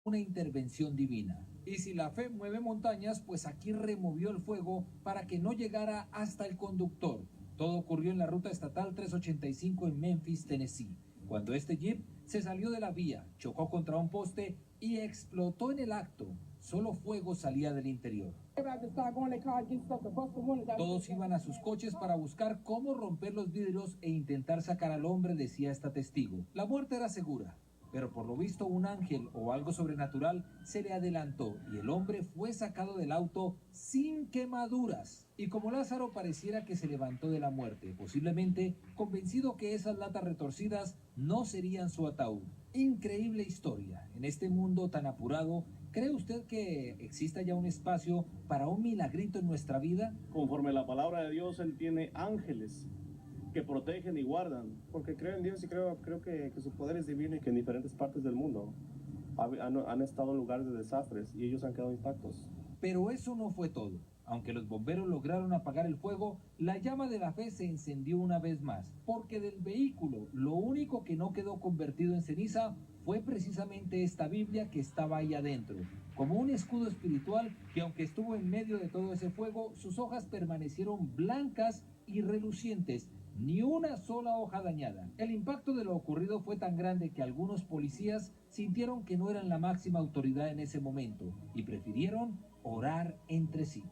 una intervención divina. Y si la fe mueve montañas, pues aquí removió el fuego para que no llegara hasta el conductor. Todo ocurrió en la ruta estatal 385 en Memphis, Tennessee, cuando este jeep se salió de la vía, chocó contra un poste y explotó en el acto. Solo fuego salía del interior. Todos iban a sus coches para buscar cómo romper los vidrios e intentar sacar al hombre, decía esta testigo. La muerte era segura, pero por lo visto un ángel o algo sobrenatural se le adelantó y el hombre fue sacado del auto sin quemaduras. Y como Lázaro pareciera que se levantó de la muerte, posiblemente convencido que esas latas retorcidas no serían su ataúd. Increíble historia. En este mundo tan apurado, ¿cree usted que exista ya un espacio para un milagrito en nuestra vida? Conforme la palabra de Dios, Él tiene ángeles que protegen y guardan. Porque creo en Dios y creo que su poder es divino y que en diferentes partes del mundo han estado en lugares de desastres y ellos han quedado intactos. Pero eso no fue todo. Aunque los bomberos lograron apagar el fuego, la llama de la fe se encendió una vez más, porque del vehículo lo único que no quedó convertido en ceniza fue precisamente esta Biblia que estaba ahí adentro, como un escudo espiritual que, aunque estuvo en medio de todo ese fuego, sus hojas permanecieron blancas y relucientes, ni una sola hoja dañada. El impacto de lo ocurrido fue tan grande que algunos policías sintieron que no eran la máxima autoridad en ese momento y prefirieron orar entre sí.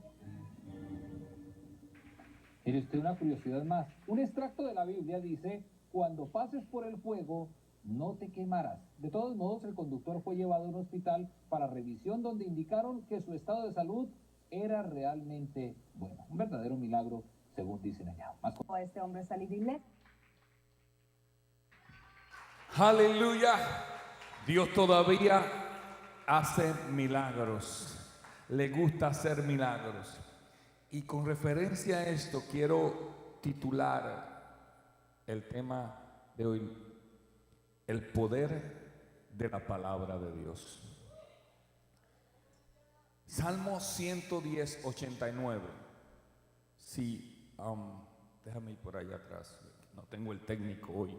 Mire usted, una curiosidad más. Un extracto de la Biblia dice: cuando pases por el fuego, no te quemarás. De todos modos, el conductor fue llevado a un hospital para revisión, donde indicaron que su estado de salud era realmente bueno. Un verdadero milagro, según dicen allá. Más con... Este hombre salir ileso. Aleluya. Dios todavía hace milagros. Le gusta hacer milagros. Y con referencia a esto quiero titular el tema de hoy: el poder de la palabra de Dios. Salmo 110, 89. Sí, déjame ir por allá atrás. No tengo el técnico hoy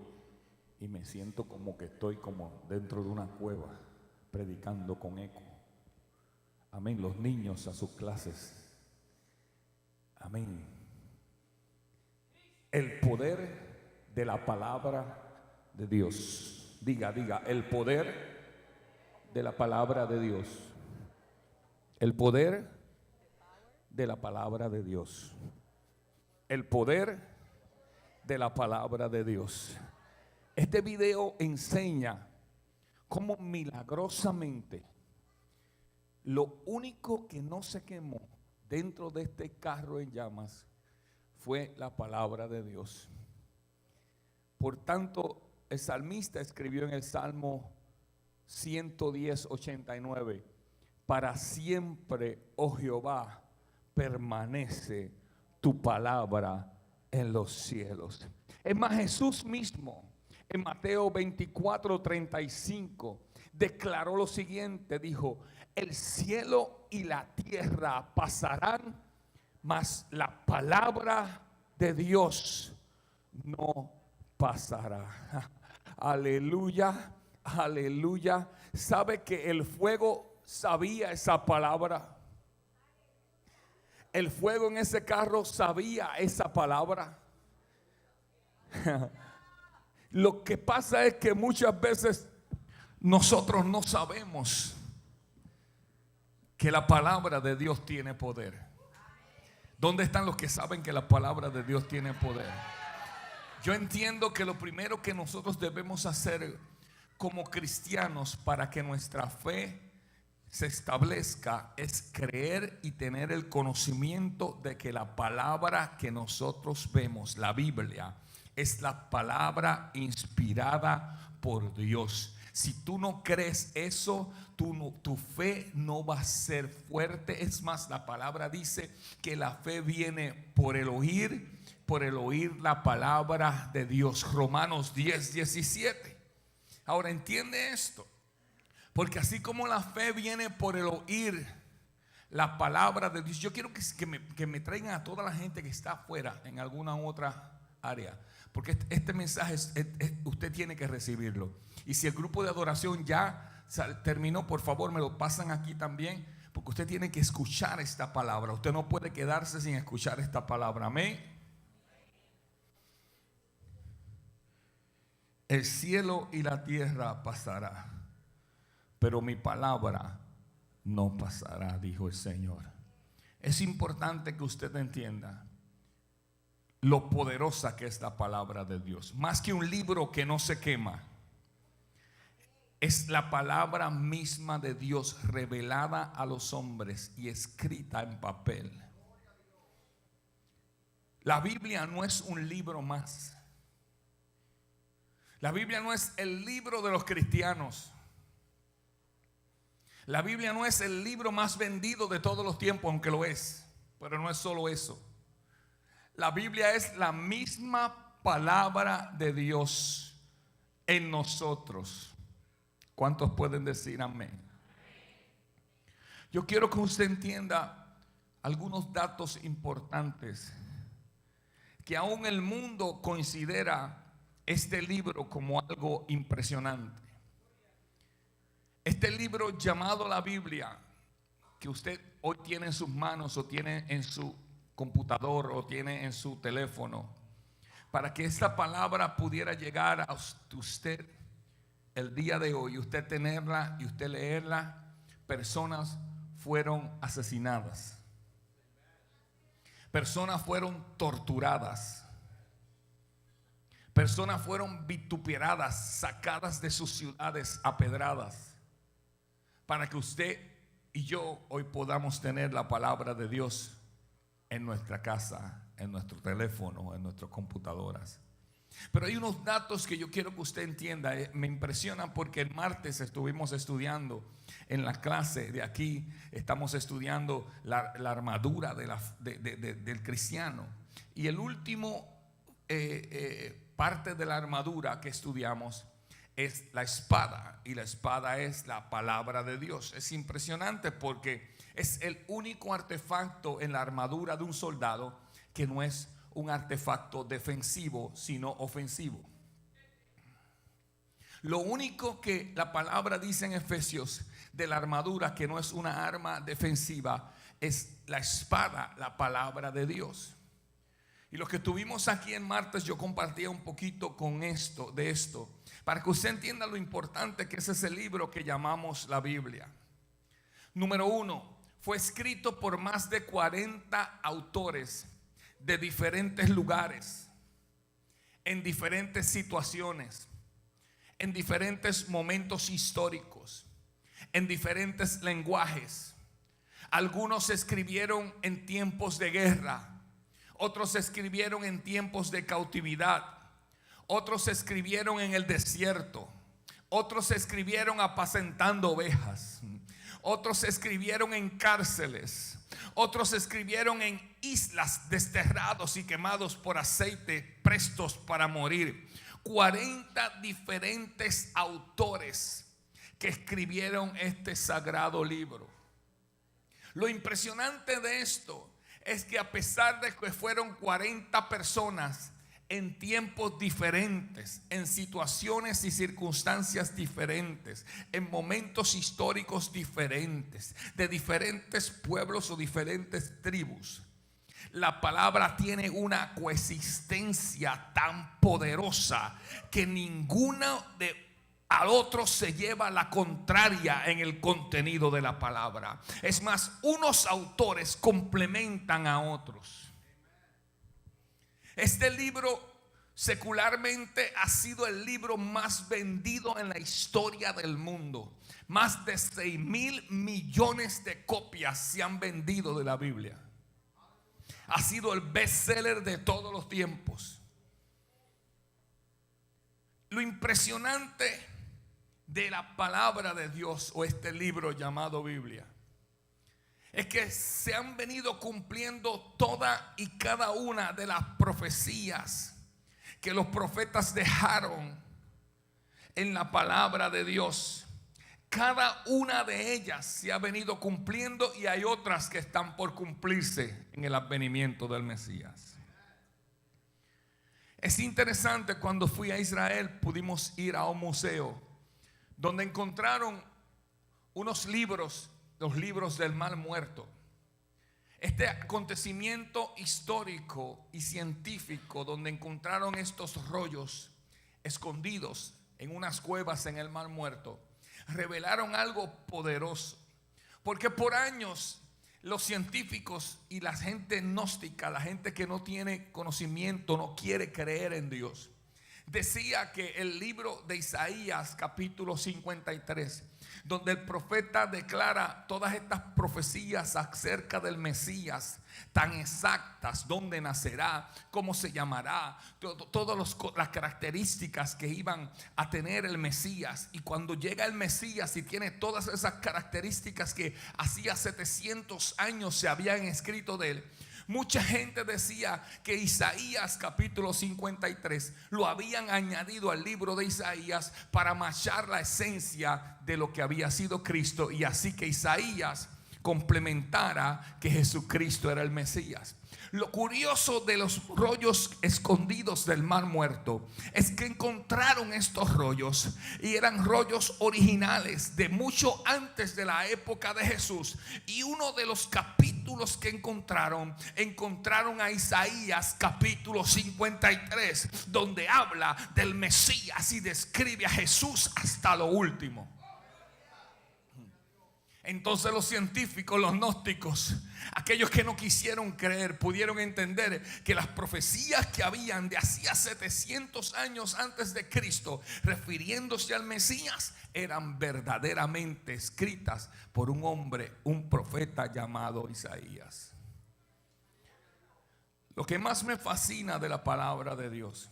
y me siento como que estoy como dentro de una cueva predicando con eco. Amén. Los niños a sus clases. Amén. El poder de la palabra de Dios. Diga, el poder de la palabra de Dios. El poder de la palabra de Dios. El poder de la palabra de Dios. Este video enseña cómo milagrosamente lo único que no se quemó dentro de este carro en llamas fue la palabra de Dios. Por tanto, el salmista escribió en el Salmo 110, 89: para siempre, oh Jehová, permanece tu palabra en los cielos. Es más, Jesús mismo en Mateo 24, 35 declaró lo siguiente, dijo: el cielo y la tierra pasarán, mas la palabra de Dios no pasará. Aleluya, aleluya. ¿Sabe que el fuego sabía esa palabra? El fuego en ese carro sabía esa palabra. Lo que pasa es que muchas veces nosotros no sabemos que la palabra de Dios tiene poder. ¿Dónde están los que saben que la palabra de Dios tiene poder? Yo entiendo que lo primero que nosotros debemos hacer como cristianos para que nuestra fe se establezca es creer y tener el conocimiento de que la palabra que nosotros vemos, la Biblia, es la palabra inspirada por Dios. Si tú no crees eso, tu fe no va a ser fuerte. Es más, la palabra dice que la fe viene por el oír la palabra de Dios. Romanos 10, 17. Ahora entiende esto, porque así como la fe viene por el oír la palabra de Dios, yo quiero que me traigan a toda la gente que está afuera en alguna otra área, porque este mensaje usted tiene que recibirlo. Y si el grupo de adoración ya terminó, por favor me lo pasan aquí también, porque usted tiene que escuchar esta palabra. Usted no puede quedarse sin escuchar esta palabra. Amén. El cielo y la tierra pasará, pero mi palabra no pasará, dijo el Señor. Es importante que usted entienda lo poderosa que es la palabra de Dios. Más que un libro que no se quema, es la palabra misma de Dios revelada a los hombres y escrita en papel. La Biblia no es un libro más. La Biblia no es el libro de los cristianos. La Biblia no es el libro más vendido de todos los tiempos, aunque lo es, pero no es solo eso. La Biblia es la misma palabra de Dios en nosotros. ¿Cuántos pueden decir amén? Yo quiero que usted entienda algunos datos importantes que aún el mundo considera este libro como algo impresionante. Este libro llamado la Biblia, que usted hoy tiene en sus manos o tiene en su computador o tiene en su teléfono, para que esta palabra pudiera llegar a usted el día de hoy, usted tenerla y usted leerla, personas fueron asesinadas, personas fueron torturadas, personas fueron vituperadas, sacadas de sus ciudades, apedradas, para que usted y yo hoy podamos tener la palabra de Dios en nuestra casa, en nuestro teléfono, en nuestras computadoras. Pero hay unos datos que yo quiero que usted entienda. Me impresionan porque el martes estuvimos estudiando en la clase de aquí, estamos estudiando la armadura del cristiano. Y el último parte de la armadura que estudiamos es la espada, y la espada es la palabra de Dios. Es impresionante porque es el único artefacto en la armadura de un soldado que no es un artefacto defensivo, sino ofensivo. Lo único que la palabra dice en Efesios de la armadura que no es una arma defensiva es la espada, la palabra de Dios. Y los que estuvimos aquí en martes, yo compartía un poquito de esto, para que usted entienda lo importante que es ese libro que llamamos la Biblia. Número 1, fue escrito por más de 40 autores de diferentes lugares, en diferentes situaciones, en diferentes momentos históricos, en diferentes lenguajes. Algunos escribieron en tiempos de guerra, otros escribieron en tiempos de cautividad, otros escribieron en el desierto, otros escribieron apacentando ovejas, otros escribieron en cárceles, otros escribieron en islas, desterrados y quemados por aceite, prestos para morir. 40 diferentes autores que escribieron este sagrado libro. Lo impresionante de esto es que a pesar de que fueron 40 personas en tiempos diferentes, en situaciones y circunstancias diferentes, en momentos históricos diferentes, de diferentes pueblos o diferentes tribus, la palabra tiene una coexistencia tan poderosa que ninguno al otro se lleva la contraria en el contenido de la palabra. Es más, unos autores complementan a otros. Este libro secularmente ha sido el libro más vendido en la historia del mundo. Más de 6,000 millones de copias se han vendido de la Biblia. Ha sido el bestseller de todos los tiempos. Lo impresionante de la palabra de Dios o este libro llamado Biblia es que se han venido cumpliendo toda y cada una de las profecías que los profetas dejaron en la palabra de Dios. Cada una de ellas se ha venido cumpliendo y hay otras que están por cumplirse en el advenimiento del Mesías. Es interesante, cuando fui a Israel pudimos ir a un museo donde encontraron unos libros, los libros del Mar Muerto. Este acontecimiento histórico y científico donde encontraron estos rollos escondidos en unas cuevas en el Mar Muerto, revelaron algo poderoso. Porque por años los científicos y la gente gnóstica, la gente que no tiene conocimiento, no quiere creer en Dios, decía que el libro de Isaías capítulo 53, donde el profeta declara todas estas profecías acerca del Mesías tan exactas, dónde nacerá, cómo se llamará, todas las características que iban a tener el Mesías. Y cuando llega el Mesías y tiene todas esas características que hacía 700 años se habían escrito de él, mucha gente decía que Isaías capítulo 53 lo habían añadido al libro de Isaías para machar la esencia de lo que había sido Cristo, y así que Isaías complementara que Jesucristo era el Mesías. Lo curioso de los rollos escondidos del Mar Muerto es que encontraron estos rollos y eran rollos originales de mucho antes de la época de Jesús. Y uno de los capítulos que encontraron a Isaías capítulo 53, donde habla del Mesías y describe a Jesús hasta lo último. Entonces los científicos, los gnósticos, aquellos que no quisieron creer, pudieron entender que las profecías que habían de hacía 700 años antes de Cristo, refiriéndose al Mesías, eran verdaderamente escritas por un hombre, un profeta llamado Isaías. Lo que más me fascina de la palabra de Dios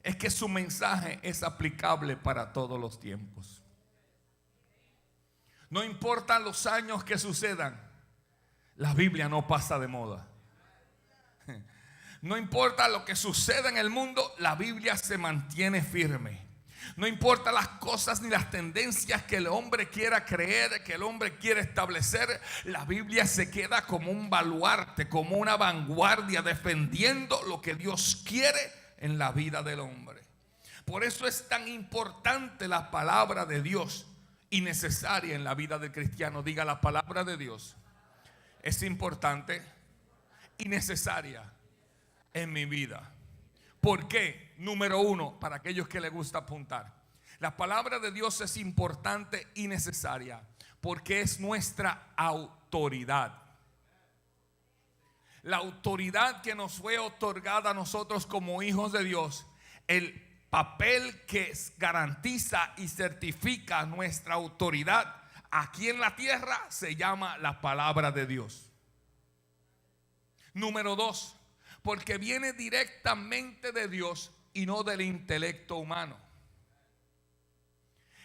es que su mensaje es aplicable para todos los tiempos. No importa los años que sucedan, la Biblia no pasa de moda. No importa lo que suceda en el mundo, la Biblia se mantiene firme. No importa las cosas ni las tendencias que el hombre quiera creer, que el hombre quiera establecer, la Biblia se queda como un baluarte, como una vanguardia, defendiendo lo que Dios quiere en la vida del hombre. Por eso es tan importante la palabra de Dios y necesaria en la vida del cristiano. Diga: la palabra de Dios es importante y necesaria en mi vida. ¿Por qué? Número uno, para aquellos que les gusta apuntar, la palabra de Dios es importante y necesaria porque es nuestra autoridad. La autoridad que nos fue otorgada a nosotros como hijos de Dios, el papel que garantiza y certifica nuestra autoridad aquí en la tierra, se llama la palabra de Dios. Número dos, porque viene directamente de Dios y no del intelecto humano.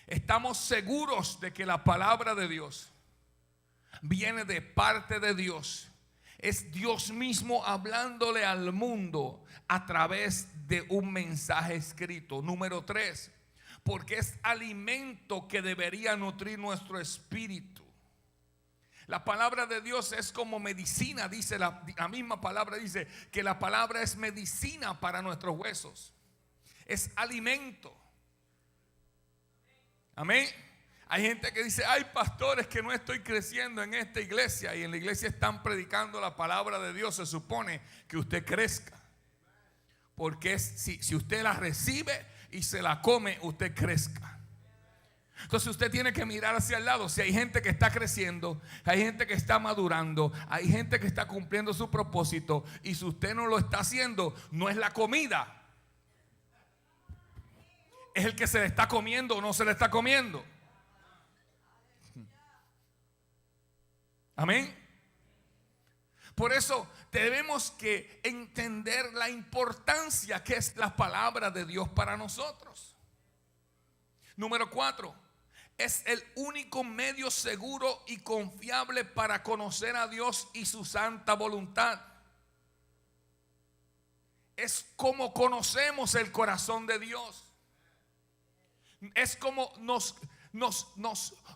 Estamos seguros de que la palabra de Dios viene de parte de Dios. Es Dios mismo hablándole al mundo a través de un mensaje escrito. Número tres, porque es alimento que debería nutrir nuestro espíritu. La palabra de Dios es como medicina, dice la misma palabra, dice que la palabra es medicina para nuestros huesos. Es alimento. Amén. Hay gente que dice: ay, pastores, que no estoy creciendo en esta iglesia. Y en la iglesia están predicando la palabra de Dios. Se supone que usted crezca, porque si usted la recibe y se la come, usted crezca. Entonces usted tiene que mirar hacia el lado. Si hay gente que está creciendo, hay gente que está madurando, hay gente que está cumpliendo su propósito, y si usted no lo está haciendo, no es la comida, es el que se le está comiendo o no se le está comiendo. Amén. Por eso tenemos que entender la importancia que es la palabra de Dios para nosotros. Número 4, es el único medio seguro y confiable para conocer a Dios y su santa voluntad. Es como conocemos el corazón de Dios. Es como nos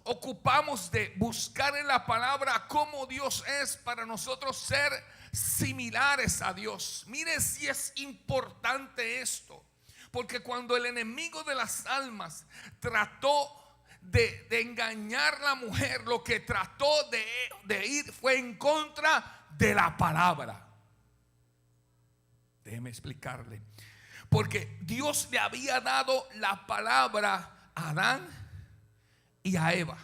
ocupamos de buscar en la palabra cómo Dios es, para nosotros ser similares a Dios. Mire si es importante esto, porque cuando el enemigo de las almas trató de engañar a la mujer, lo que trató de ir fue en contra de la palabra. Déjeme explicarle. Porque Dios le había dado la palabra a Adán y a Eva: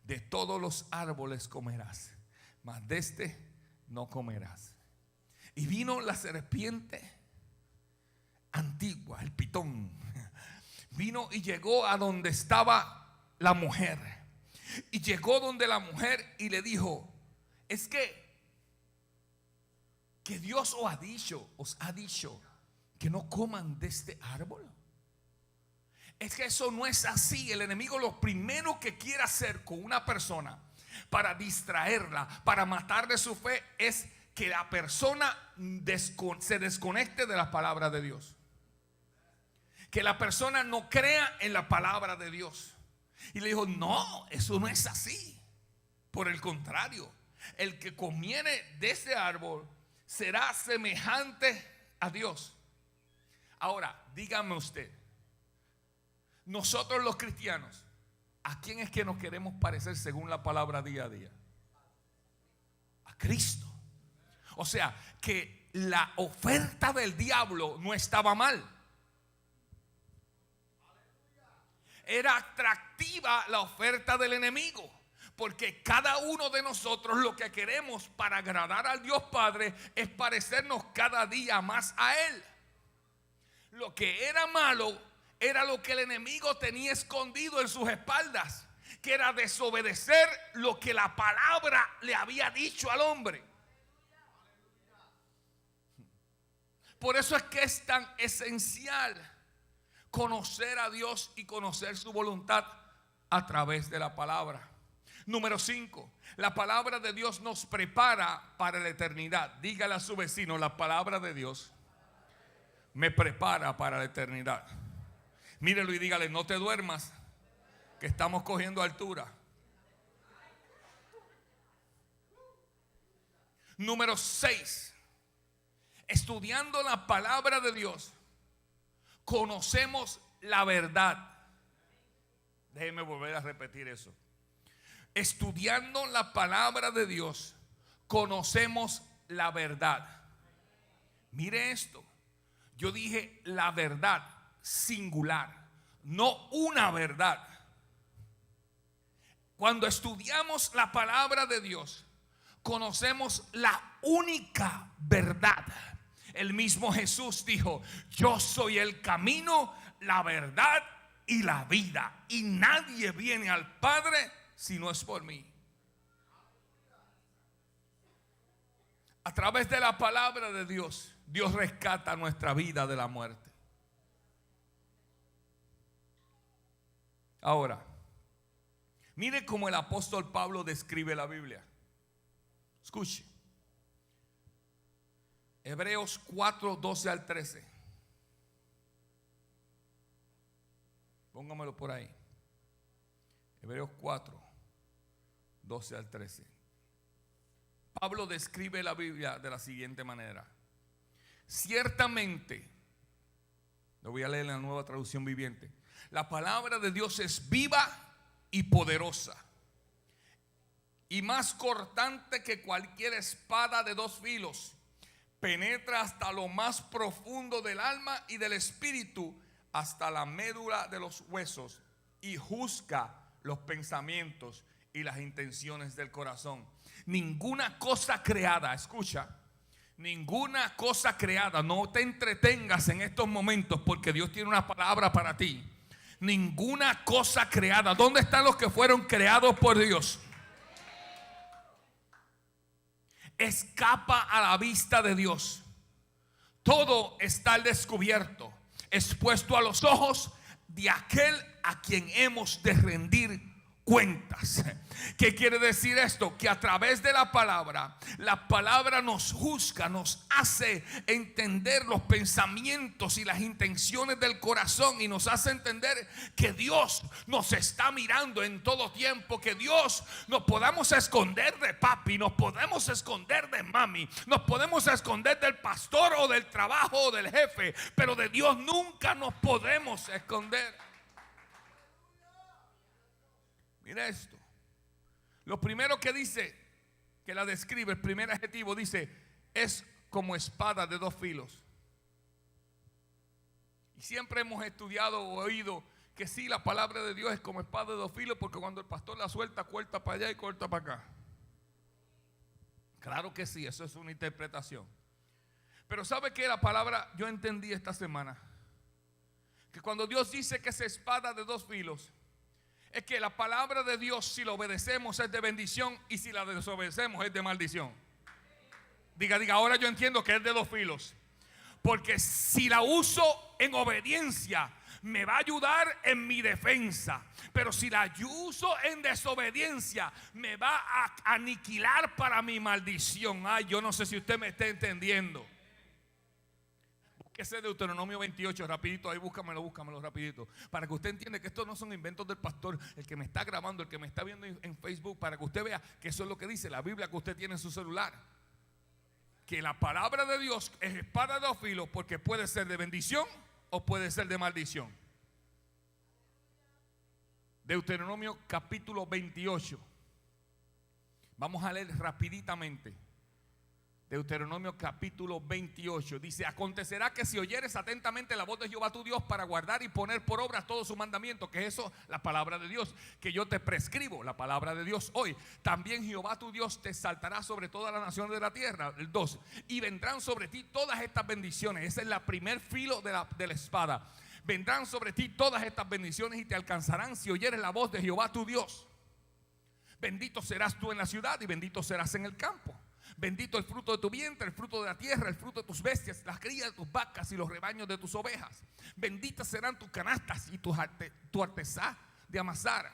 de todos los árboles comerás, mas de este no comerás. Y vino la serpiente antigua, el pitón, vino y llegó a donde estaba la mujer. Y llegó donde la mujer y le dijo: es que Dios os ha dicho que no coman de este árbol. Es que eso no es así. El enemigo lo primero que quiere hacer con una persona para distraerla, para matarle su fe, es que la persona se desconecte de la palabra de Dios, que la persona no crea en la palabra de Dios. Y le dijo: no, eso no es así. Por el contrario, el que comiere de ese árbol será semejante a Dios. Ahora, dígame usted, nosotros los cristianos, ¿a quién es que nos queremos parecer según la palabra día a día? A Cristo. O sea, que la oferta del diablo no estaba mal. Era atractiva la oferta del enemigo, porque cada uno de nosotros lo que queremos para agradar al Dios Padre es parecernos cada día más a Él. Lo que era malo era lo que el enemigo tenía escondido en sus espaldas, que era desobedecer lo que la palabra le había dicho al hombre. Por eso es que es tan esencial conocer a Dios y conocer su voluntad a través de la palabra. Número 5, la palabra de Dios nos prepara para la eternidad. Dígale a su vecino: la palabra de Dios me prepara para la eternidad. Mírelo y dígale: no te duermas, que estamos cogiendo altura. Número 6, estudiando la palabra de Dios, conocemos la verdad. Déjeme volver a repetir eso. Estudiando la palabra de Dios, conocemos la verdad. Mire esto. Yo dije la verdad singular, no una verdad. Cuando estudiamos la palabra de Dios, conocemos la única verdad. El mismo Jesús dijo: yo soy el camino, la verdad y la vida, y nadie viene al Padre si no es por mí. A través de la palabra de Dios, Dios rescata nuestra vida de la muerte. Ahora, mire cómo el apóstol Pablo describe la Biblia. Escuche. Hebreos 4, 12 al 13. Póngamelo por ahí. Hebreos 4, 12 al 13. Pablo describe la Biblia de la siguiente manera: ciertamente, lo voy a leer en la Nueva Traducción Viviente, la palabra de Dios es viva y poderosa, y más cortante que cualquier espada de dos filos, penetra hasta lo más profundo del alma y del espíritu, hasta la médula de los huesos, y juzga los pensamientos y las intenciones del corazón. Ninguna cosa creada, escucha, ninguna cosa creada, no te entretengas en estos momentos, porque Dios tiene una palabra para ti. Ninguna cosa creada. ¿Dónde están los que fueron creados por Dios? Escapa a la vista de Dios. Todo está al descubierto, expuesto a los ojos de aquel a quien hemos de rendir cuentas. ¿Qué quiere decir esto? Que a través de la palabra nos juzga, nos hace entender los pensamientos y las intenciones del corazón, y nos hace entender que Dios nos está mirando en todo tiempo, que Dios nos podamos esconder de papi, nos podemos esconder de mami, nos podemos esconder del pastor o del trabajo o del jefe, pero de Dios nunca nos podemos esconder. Mira esto. Lo primero que dice, que la describe, el primer adjetivo dice, es como espada de dos filos. Y siempre hemos estudiado o oído que sí, la palabra de Dios es como espada de dos filos, porque cuando el pastor la suelta, corta para allá y corta para acá. Claro que sí, eso es una interpretación. Pero ¿sabe qué? La palabra, yo entendí esta semana, que cuando Dios dice que es espada de dos filos, es que la palabra de Dios, si la obedecemos, es de bendición, y si la desobedecemos es de maldición. Diga, ahora yo entiendo que es de dos filos. Porque si la uso en obediencia, me va a ayudar en mi defensa. Pero si la uso en desobediencia, me va a aniquilar para mi maldición. Ay, yo no sé si usted me está entendiendo. Búsquese Deuteronomio 28, rapidito, ahí búscamelo rapidito. Para que usted entienda que estos no son inventos del pastor, el que me está grabando, el que me está viendo en Facebook, para que usted vea que eso es lo que dice la Biblia que usted tiene en su celular. Que la palabra de Dios es espada de dos filos, porque puede ser de bendición o puede ser de maldición. Deuteronomio capítulo 28. Vamos a leer rapiditamente. Deuteronomio capítulo 28 dice: acontecerá que si oyeres atentamente la voz de Jehová tu Dios para guardar y poner por obra todo su mandamiento, que es eso, la palabra de Dios, que yo te prescribo, la palabra de Dios hoy, también Jehová tu Dios te exaltará sobre todas las naciones de la tierra. El 2, y vendrán sobre ti todas estas bendiciones. Ese es el primer filo de la espada. Vendrán sobre ti todas estas bendiciones y te alcanzarán si oyeres la voz de Jehová tu Dios. Bendito serás tú en la ciudad y bendito serás en el campo. Bendito el fruto de tu vientre, el fruto de la tierra, el fruto de tus bestias, las crías de tus vacas y los rebaños de tus ovejas. Benditas serán tus canastas y tu artesá de amasar.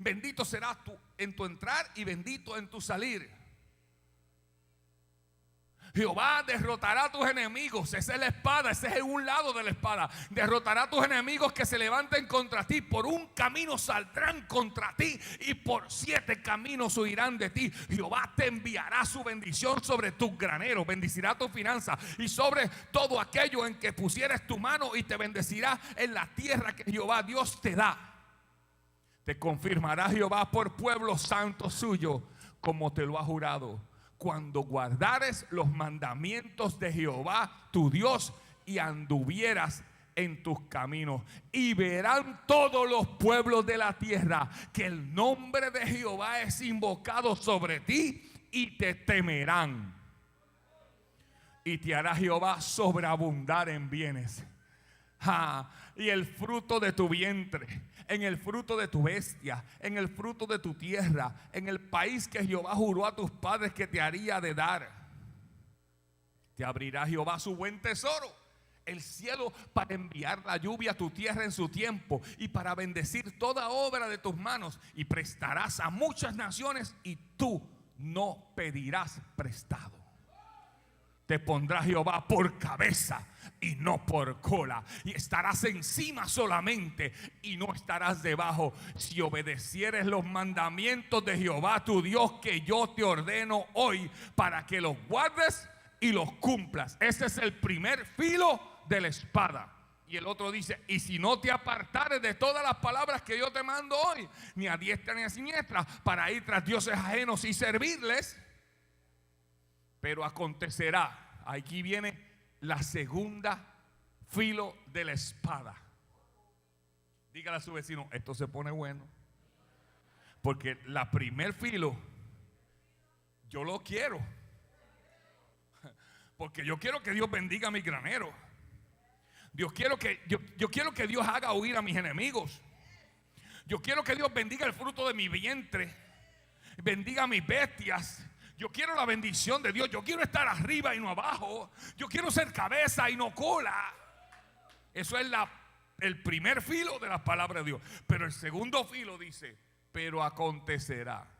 Bendito serás tú en tu entrar y bendito en tu salir. Jehová derrotará a tus enemigos. Esa es la espada, ese es un lado de la espada. Derrotará a tus enemigos que se levanten contra ti. Por un camino saldrán contra ti y por 7 caminos huirán de ti. Jehová te enviará su bendición sobre tus graneros, bendecirá tu finanza y sobre todo aquello en que pusieres tu mano, y te bendecirá en la tierra que Jehová Dios te da. Te confirmará Jehová por pueblo santo suyo, como te lo ha jurado, cuando guardares los mandamientos de Jehová tu Dios y anduvieras en tus caminos. Y verán todos los pueblos de la tierra que el nombre de Jehová es invocado sobre ti, y te temerán. Y te hará Jehová sobreabundar en bienes, y el fruto de tu vientre, en el fruto de tu bestia, en el fruto de tu tierra, en el país que Jehová juró a tus padres que te haría de dar. Te abrirá Jehová su buen tesoro, el cielo, para enviar la lluvia a tu tierra en su tiempo, y para bendecir toda obra de tus manos. Y prestarás a muchas naciones, y tú no pedirás prestado. Te pondrá Jehová por cabeza y no por cola, y estarás encima solamente y no estarás debajo, si obedecieres los mandamientos de Jehová tu Dios, que yo te ordeno hoy, para que los guardes y los cumplas. Ese es el primer filo de la espada. Y el otro dice: y si no te apartares de todas las palabras que yo te mando hoy, ni a diestra ni a siniestra, para ir tras dioses ajenos y servirles. Pero acontecerá, aquí viene la segunda filo de la espada. Dígale a su vecino: esto se pone bueno. Porque la primer filo, yo lo quiero. Porque yo quiero que Dios bendiga a mi granero. Yo quiero que Dios haga huir a mis enemigos. Yo quiero que Dios bendiga el fruto de mi vientre, bendiga a mis bestias. Yo quiero la bendición de Dios. Yo quiero estar arriba y no abajo. Yo quiero ser cabeza y no cola. Eso es el primer filo de la palabra de Dios. Pero el segundo filo dice: pero acontecerá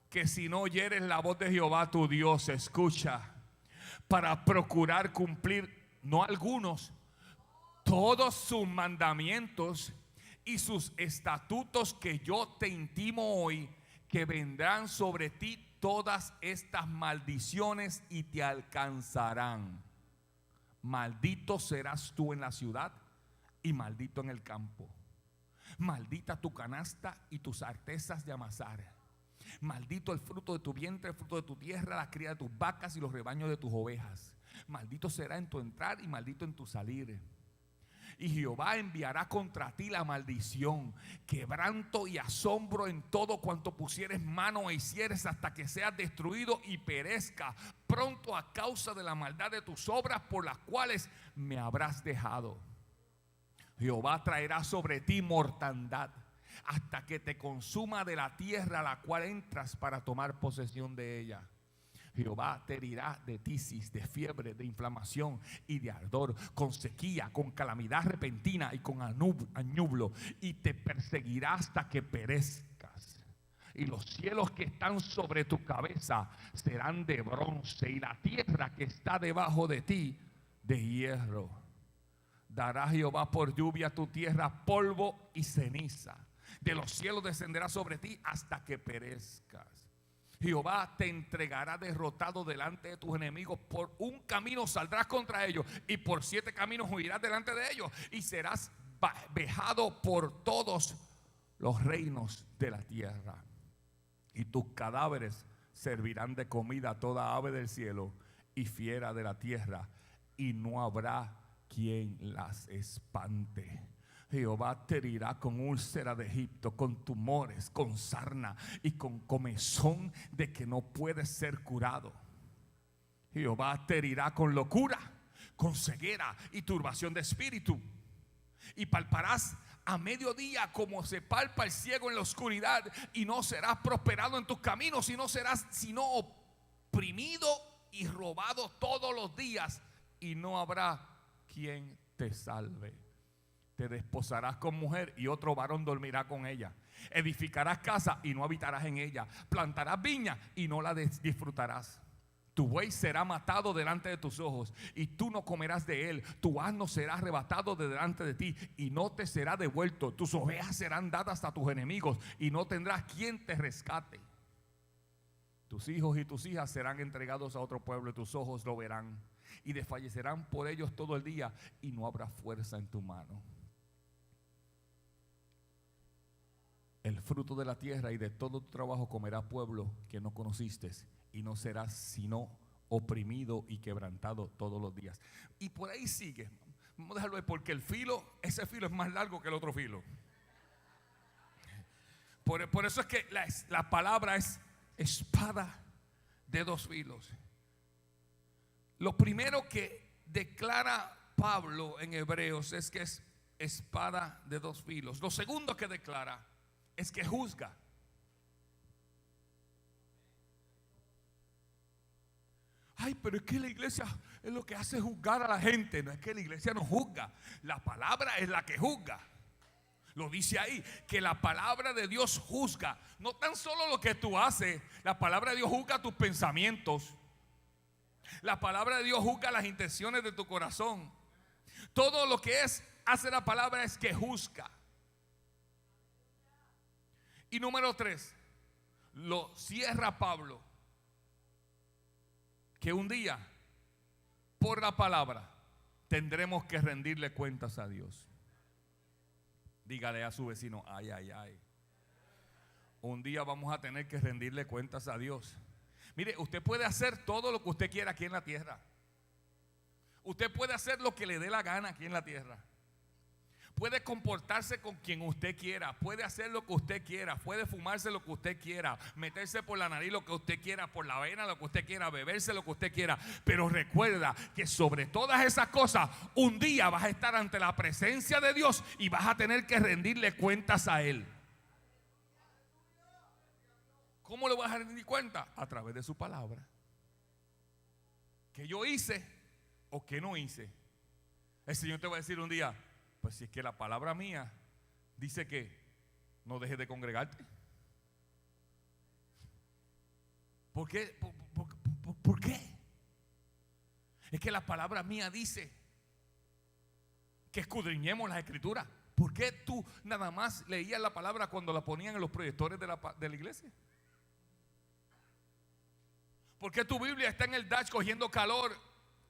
que si no oyeres la voz de Jehová tu Dios, escucha, para procurar cumplir, no algunos, todos sus mandamientos y sus estatutos que yo te intimo hoy, que vendrán sobre ti todas estas maldiciones y te alcanzarán. Maldito serás tú en la ciudad y maldito en el campo. Maldita tu canasta y tus artesas de amasar. Maldito el fruto de tu vientre, el fruto de tu tierra, la cría de tus vacas y los rebaños de tus ovejas. Maldito será en tu entrar y maldito en tu salir. Y Jehová enviará contra ti la maldición, quebranto y asombro en todo cuanto pusieres mano e hicieres, hasta que seas destruido y perezca pronto a causa de la maldad de tus obras por las cuales me habrás dejado. Jehová traerá sobre ti mortandad hasta que te consuma de la tierra a la cual entras para tomar posesión de ella. Jehová te herirá de tisis, de fiebre, de inflamación y de ardor, con sequía, con calamidad repentina y con añublo, y te perseguirá hasta que perezcas. Y los cielos que están sobre tu cabeza serán de bronce, y la tierra que está debajo de ti de hierro. Dará Jehová por lluvia a tu tierra polvo y ceniza. De los cielos descenderá sobre ti hasta que perezcas. Jehová te entregará derrotado delante de tus enemigos. Por un camino saldrás contra ellos, y por 7 caminos huirás delante de ellos, y serás vejado por todos los reinos de la tierra. Y tus cadáveres servirán de comida a toda ave del cielo y fiera de la tierra, y no habrá quien las espante. Jehová te herirá con úlcera de Egipto, con tumores, con sarna y con comezón de que no puedes ser curado. Jehová te herirá con locura, con ceguera y turbación de espíritu. Y palparás a mediodía como se palpa el ciego en la oscuridad, y no serás prosperado en tus caminos, y no serás sino oprimido y robado todos los días, y no habrá quien te salve. Te desposarás con mujer y otro varón dormirá con ella. Edificarás casa y no habitarás en ella. Plantarás viña y no la disfrutarás. Tu buey será matado delante de tus ojos y tú no comerás de él. Tu asno será arrebatado de delante de ti y no te será devuelto. Tus ovejas serán dadas a tus enemigos y no tendrás quien te rescate. Tus hijos y tus hijas serán entregados a otro pueblo y tus ojos lo verán. Y desfallecerán por ellos todo el día y no habrá fuerza en tu mano. El fruto de la tierra y de todo tu trabajo comerá pueblo que no conociste, y no serás sino oprimido y quebrantado todos los días. Y por ahí sigue. Vamos a dejarlo ahí, porque ese filo es más largo que el otro filo. Por eso es que la palabra es espada de 2 filos. Lo primero que declara Pablo en Hebreos es que es espada de 2 filos. Lo segundo que declara es que juzga. Ay, pero es que la iglesia es lo que hace juzgar a la gente. No es que la iglesia no juzga, la palabra es la que juzga. Lo dice ahí, que la palabra de Dios juzga. No tan solo lo que tú haces, la palabra de Dios juzga tus pensamientos. La palabra de Dios juzga las intenciones de tu corazón. Todo lo que hace la palabra es que juzga. Y número 3, lo cierra Pablo, que un día, por la palabra, tendremos que rendirle cuentas a Dios. Dígale a su vecino, ay, ay, ay. Un día vamos a tener que rendirle cuentas a Dios. Mire, usted puede hacer todo lo que usted quiera aquí en la tierra. Usted puede hacer lo que le dé la gana aquí en la tierra. Puede comportarse con quien usted quiera, puede hacer lo que usted quiera, puede fumarse lo que usted quiera, meterse por la nariz lo que usted quiera, por la vena lo que usted quiera, beberse lo que usted quiera. Pero recuerda que sobre todas esas cosas, un día vas a estar ante la presencia de Dios y vas a tener que rendirle cuentas a Él. ¿Cómo le vas a rendir cuenta? A través de su palabra. ¿Qué yo hice o qué no hice? El Señor te va a decir un día, pues si es que la palabra mía dice que no dejes de congregarte. ¿Por qué? ¿Por qué? Es que la palabra mía dice que escudriñemos las escrituras. ¿Por qué tú nada más leías la palabra cuando la ponían en los proyectores de la iglesia? ¿Por qué tu Biblia está en el dash cogiendo calor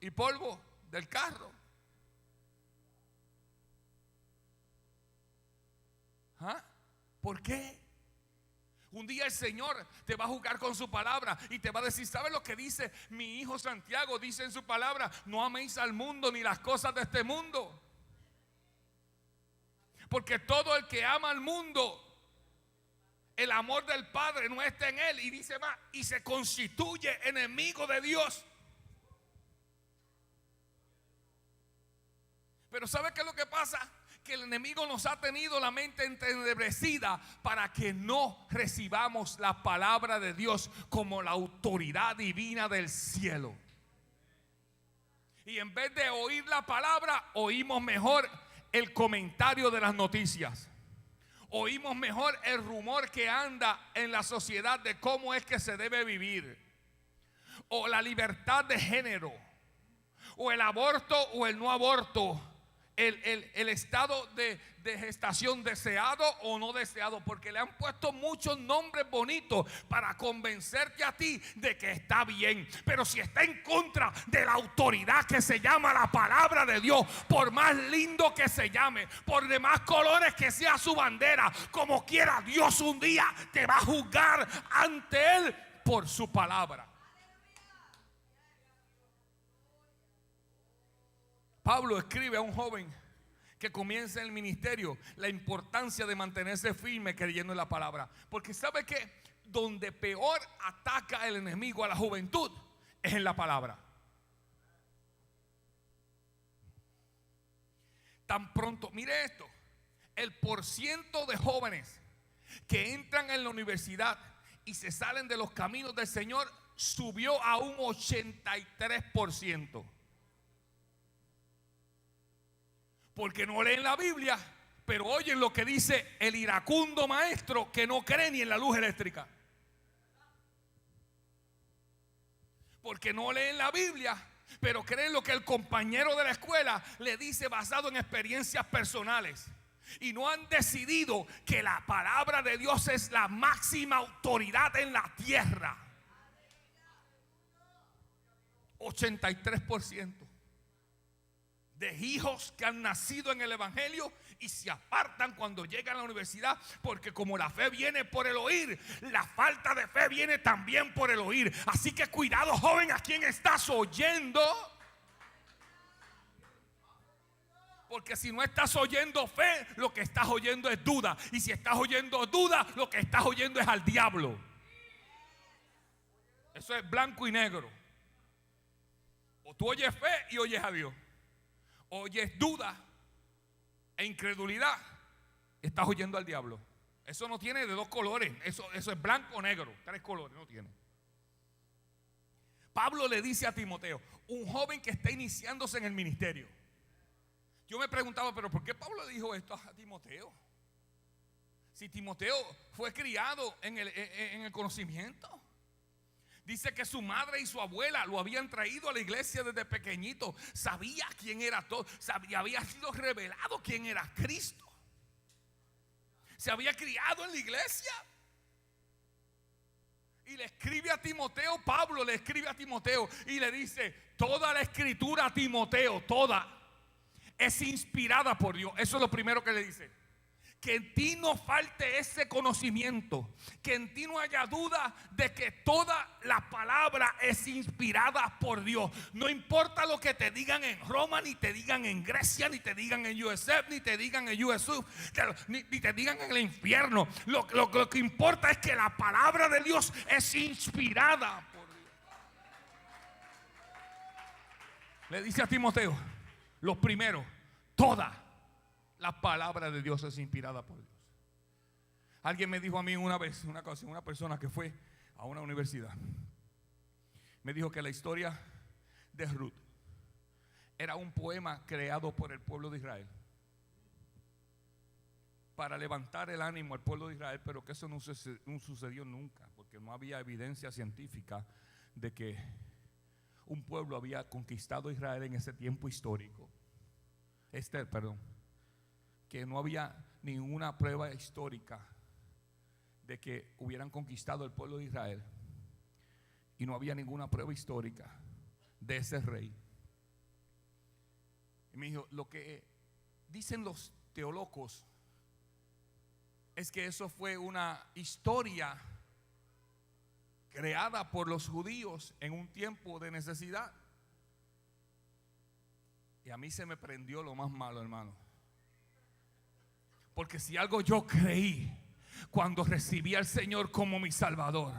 y polvo del carro? ¿Ah? ¿Por qué? Un día el Señor te va a jugar con su palabra y te va a decir, ¿sabes lo que dice mi hijo Santiago? Dice en su palabra, no améis al mundo ni las cosas de este mundo. Porque todo el que ama al mundo, el amor del Padre no está en él. Y dice más, y se constituye enemigo de Dios. Pero ¿sabe qué es lo que pasa? Que el enemigo nos ha tenido la mente entenebrecida para que no recibamos la palabra de Dios como la autoridad divina del cielo. Y en vez de oír la palabra, oímos mejor el comentario de las noticias. Oímos mejor el rumor que anda en la sociedad de cómo es que se debe vivir. O la libertad de género. O el aborto o el no aborto. El estado de gestación deseado o no deseado, porque le han puesto muchos nombres bonitos para convencerte a ti de que está bien. Pero si está en contra de la autoridad que se llama la palabra de Dios, por más lindo que se llame, por demás colores que sea su bandera, como quiera, Dios un día te va a juzgar ante él por su palabra. Pablo escribe a un joven que comienza el ministerio la importancia de mantenerse firme creyendo en la palabra. Porque ¿sabe qué? Donde peor ataca el enemigo a la juventud es en la palabra. Tan pronto, mire esto, el porciento de jóvenes que entran en la universidad y se salen de los caminos del Señor subió a un 83%. Porque no leen la Biblia, pero oyen lo que dice el iracundo maestro que no cree ni en la luz eléctrica. Porque no leen la Biblia, pero creen lo que el compañero de la escuela le dice basado en experiencias personales. Y no han decidido que la palabra de Dios es la máxima autoridad en la tierra. 83% de hijos que han nacido en el evangelio y se apartan cuando llegan a la universidad, porque como la fe viene por el oír, la falta de fe viene también por el oír. Así que cuidado, joven, a quien estás oyendo, porque si no estás oyendo fe, lo que estás oyendo es duda, y si estás oyendo duda, lo que estás oyendo es al diablo. Eso es blanco y negro. O tú oyes fe y oyes a Dios. Oyes duda e incredulidad, estás oyendo al diablo. Eso no tiene de dos colores. Eso es blanco o negro. 3 colores no tiene. Pablo le dice a Timoteo, un joven que está iniciándose en el ministerio. Yo me preguntaba, pero ¿por qué Pablo le dijo esto a Timoteo? Si Timoteo fue criado en el conocimiento. Dice que su madre y su abuela lo habían traído a la iglesia desde pequeñito. Sabía quién era todo. Había sido revelado quién era Cristo. Se había criado en la iglesia. Y le escribe a Timoteo, Pablo le escribe a Timoteo y le dice, toda la escritura a Timoteo, toda, es inspirada por Dios. Eso es lo primero que le dice. Que en ti no falte ese conocimiento, que en ti no haya duda de que toda la palabra es inspirada por Dios. No importa lo que te digan en Roma, ni te digan en Grecia, ni te digan en USF, ni te digan en USU, ni te digan en el infierno. Lo que importa es que la palabra de Dios es inspirada por Dios. Le dice a Timoteo, lo primero, toda la palabra de Dios es inspirada por Dios. Alguien me dijo a mí una vez, una persona que fue a una universidad, me dijo que la historia de Ruth era un poema creado por el pueblo de Israel para levantar el ánimo al pueblo de Israel, pero que eso no sucedió nunca, porque no había evidencia científica de que un pueblo había conquistado a Israel en ese tiempo histórico. Que no había ninguna prueba histórica de que hubieran conquistado el pueblo de Israel, y no había ninguna prueba histórica de ese rey. Y me dijo, lo que dicen los teólogos es que eso fue una historia creada por los judíos en un tiempo de necesidad. Y a mí se me prendió lo más malo, hermano. Porque si algo yo creí cuando recibí al Señor como mi Salvador,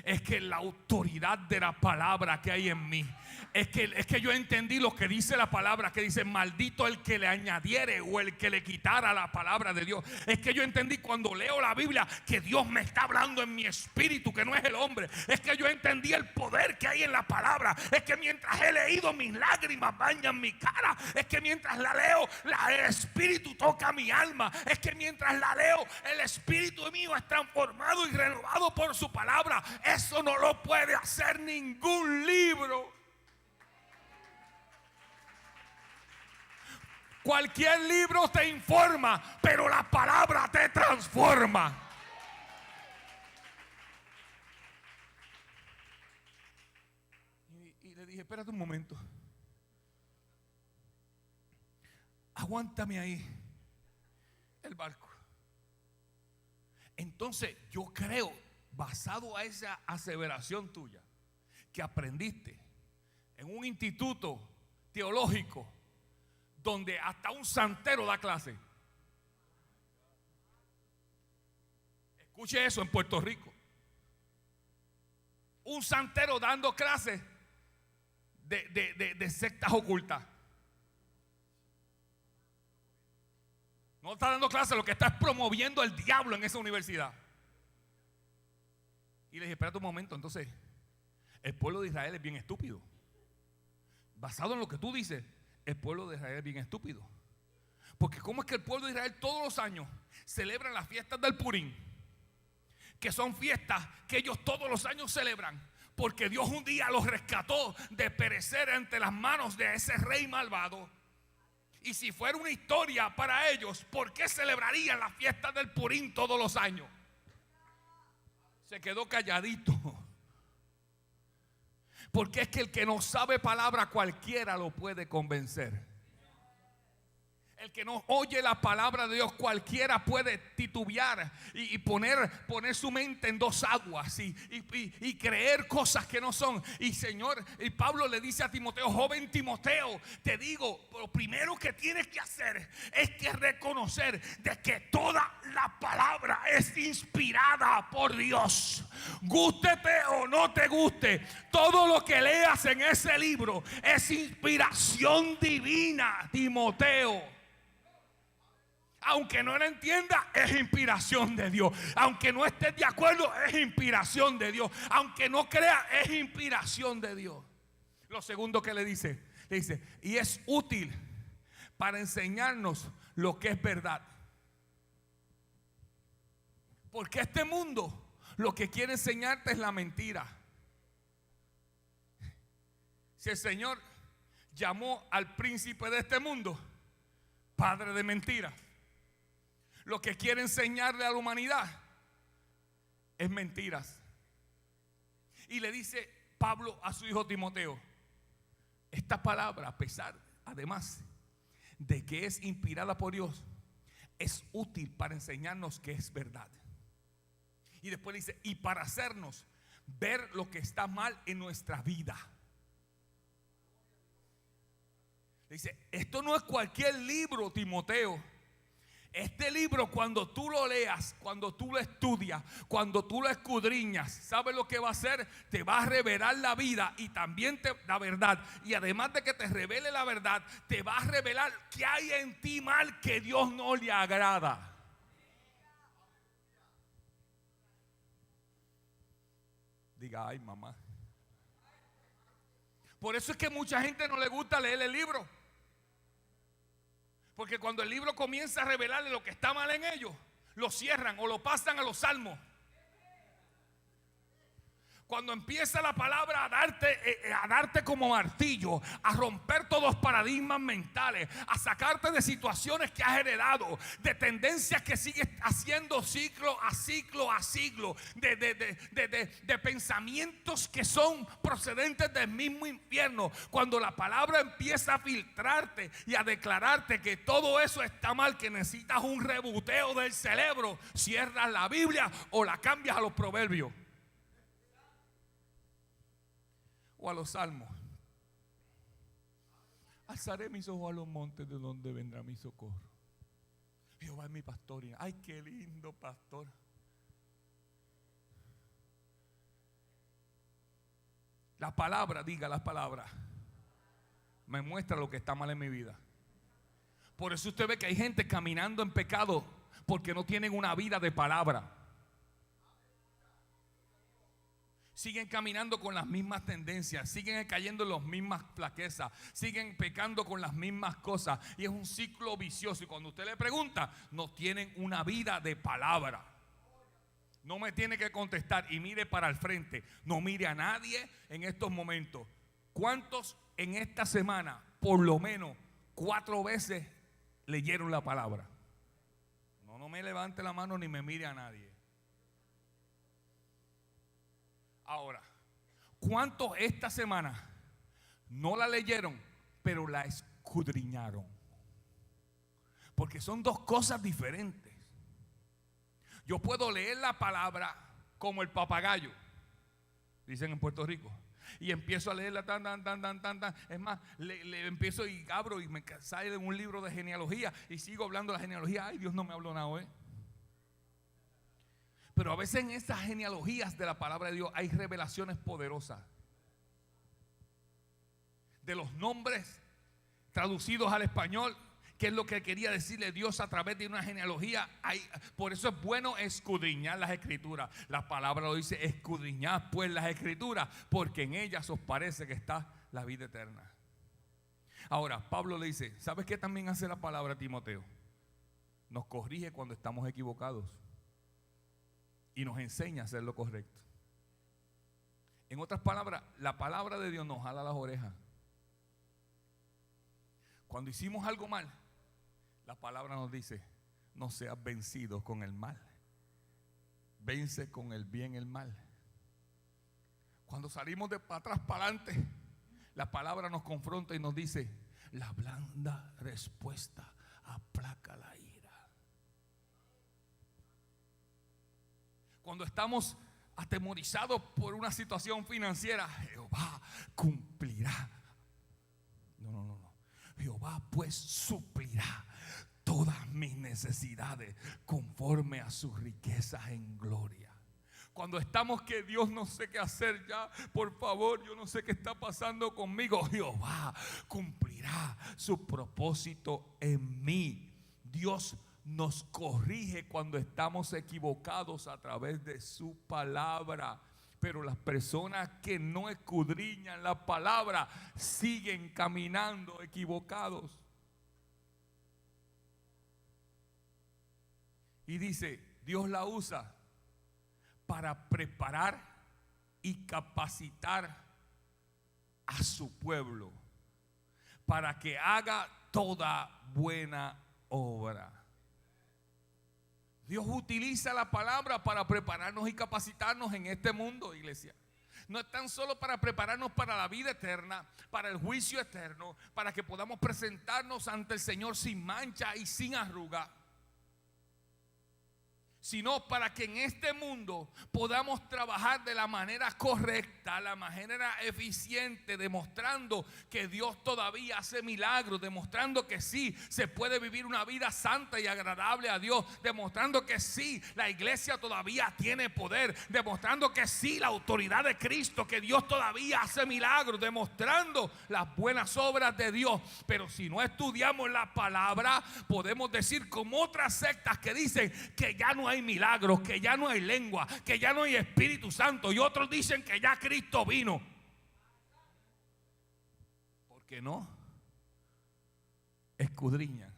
es que la autoridad de la palabra que hay en mí, es que yo entendí lo que dice la palabra, que dice: maldito el que le añadiere o el que le quitara la palabra de Dios. Es que yo entendí cuando leo la Biblia que Dios me está hablando en mi espíritu, que no es el hombre. Es que yo entendí el poder que hay en la palabra. Es que mientras he leído, mis lágrimas bañan mi cara. Es que mientras la leo, el espíritu toca mi alma. Es que mientras la leo, el espíritu mío es transformado y renovado por su palabra. Eso no lo puede hacer ningún libro. Cualquier libro te informa, pero la palabra te transforma. Y le dije: espérate un momento, aguántame ahí el barco. Entonces yo creo, basado a esa aseveración tuya que aprendiste en un instituto teológico donde hasta un santero da clase. Escuche eso, en Puerto Rico. Un santero dando clases de sectas ocultas. No está dando clases, lo que está es promoviendo el diablo en esa universidad. Y le dije: espérate un momento, entonces el pueblo de Israel es bien estúpido. Basado en lo que tú dices, el pueblo de Israel es bien estúpido. Porque ¿cómo es que el pueblo de Israel todos los años celebran las fiestas del Purim? Que son fiestas que ellos todos los años celebran, porque Dios un día los rescató de perecer entre las manos de ese rey malvado. Y si fuera una historia para ellos, ¿por qué celebrarían las fiestas del Purim todos los años? Se quedó calladito. Porque es que el que no sabe palabra, cualquiera lo puede convencer. El que no oye la palabra de Dios, cualquiera puede titubear y poner su mente en dos aguas y creer cosas que no son. Y Pablo le dice a Timoteo: joven Timoteo, te digo, lo primero que tienes que hacer es que reconocer de que toda la palabra es inspirada por Dios. Gústete o no te guste, todo lo que leas en ese libro es inspiración divina, Timoteo. Aunque no lo entienda, es inspiración de Dios. Aunque no estés de acuerdo, es inspiración de Dios. Aunque no crea, es inspiración de Dios. Lo segundo que le dice, y es útil para enseñarnos lo que es verdad. Porque este mundo lo que quiere enseñarte es la mentira. Si el Señor llamó al príncipe de este mundo padre de mentiras, lo que quiere enseñarle a la humanidad es mentiras. Y le dice Pablo a su hijo Timoteo: esta palabra, a pesar, además de que es inspirada por Dios, es útil para enseñarnos que es verdad. Y después dice: y para hacernos ver lo que está mal en nuestra vida. Dice: esto no es cualquier libro, Timoteo. Este libro, cuando tú lo leas, cuando tú lo estudias, cuando tú lo escudriñas, ¿sabes lo que va a hacer? Te va a revelar la vida y también la verdad. Y además de que te revele la verdad, te va a revelar que hay en ti mal que Dios no le agrada. Diga: ay, mamá. Por eso es que mucha gente no le gusta leer el libro. Porque cuando el libro comienza a revelarle lo que está mal en ellos, lo cierran o lo pasan a los salmos. Cuando empieza la palabra a darte como martillo, a romper todos los paradigmas mentales, a sacarte de situaciones que has heredado, de tendencias que sigues haciendo ciclo a ciclo a ciclo, de pensamientos que son procedentes del mismo infierno. Cuando la palabra empieza a filtrarte y a declararte que todo eso está mal, que necesitas un rebuteo del cerebro, cierras la Biblia o la cambias a los proverbios o a los salmos. Alzaré mis ojos a los montes, de donde vendrá mi socorro. Jehová es mi pastor. Ay, qué lindo pastor. La palabra, diga la palabra, me muestra lo que está mal en mi vida. Por eso usted ve que hay gente caminando en pecado porque no tienen una vida de palabra. Siguen caminando con las mismas tendencias, siguen cayendo en las mismas flaquezas, siguen pecando con las mismas cosas, y es un ciclo vicioso. Y cuando usted le pregunta, no tienen una vida de palabra. No me tiene que contestar y mire para el frente, no mire a nadie en estos momentos. ¿Cuántos en esta semana, por lo menos 4 veces, leyeron la palabra? No me levante la mano ni me mire a nadie. Ahora, ¿cuántos esta semana no la leyeron, pero la escudriñaron? Porque son dos cosas diferentes. Yo puedo leer la palabra como el papagayo, dicen en Puerto Rico, y empiezo a leerla tan. Es más, le empiezo y abro y me sale de un libro de genealogía y sigo hablando de la genealogía. Ay, Dios no me habló nada, Pero a veces en esas genealogías de la palabra de Dios hay revelaciones poderosas de los nombres traducidos al español, que es lo que quería decirle Dios a través de una genealogía. Por eso es bueno escudriñar las escrituras. La palabra lo dice: escudriñad pues las escrituras, porque en ellas os parece que está la vida eterna. Ahora, Pablo le dice: ¿sabes qué también hace la palabra, Timoteo? Nos corrige cuando estamos equivocados y nos enseña a hacer lo correcto. En otras palabras, la palabra de Dios nos jala las orejas. Cuando hicimos algo mal, la palabra nos dice: no seas vencido con el mal, vence con el bien el mal. Cuando salimos de para atrás para adelante, la palabra nos confronta y nos dice: la blanda respuesta aplaca la ira. Cuando estamos atemorizados por una situación financiera, Jehová cumplirá. No. Jehová pues suplirá todas mis necesidades conforme a sus riquezas en gloria. Cuando estamos que Dios no sé qué hacer ya, por favor, yo no sé qué está pasando conmigo, Jehová cumplirá su propósito en mí. Dios nos corrige cuando estamos equivocados a través de su palabra. Pero las personas que no escudriñan la palabra siguen caminando equivocados. Y dice, Dios la usa para preparar y capacitar a su pueblo para que haga toda buena obra. Dios utiliza la palabra para prepararnos y capacitarnos en este mundo, iglesia. No es tan solo para prepararnos para la vida eterna, para el juicio eterno, para que podamos presentarnos ante el Señor sin mancha y sin arruga, sino para que en este mundo podamos trabajar de la manera correcta, la manera eficiente, demostrando que Dios todavía hace milagros, demostrando que sí se puede vivir una vida santa y agradable a Dios, demostrando que sí la iglesia todavía tiene poder, demostrando que sí la autoridad de Cristo, que Dios todavía hace milagros, demostrando las buenas obras de Dios. Pero si no estudiamos la palabra, podemos decir como otras sectas que dicen que ya no hay milagros, que ya no hay lengua, que ya no hay Espíritu Santo, y otros dicen que ya Cristo vino. ¿Por qué no escudriñan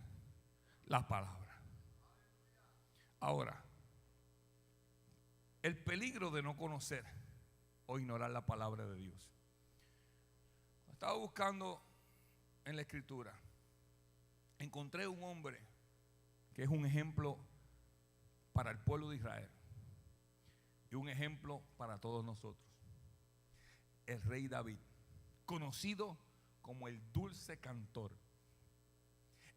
la palabra? Ahora, el peligro de no conocer o ignorar la palabra de Dios. Estaba buscando en la escritura, encontré un hombre que es un ejemplo para el pueblo de Israel y un ejemplo para todos nosotros. El rey David, conocido como el dulce cantor,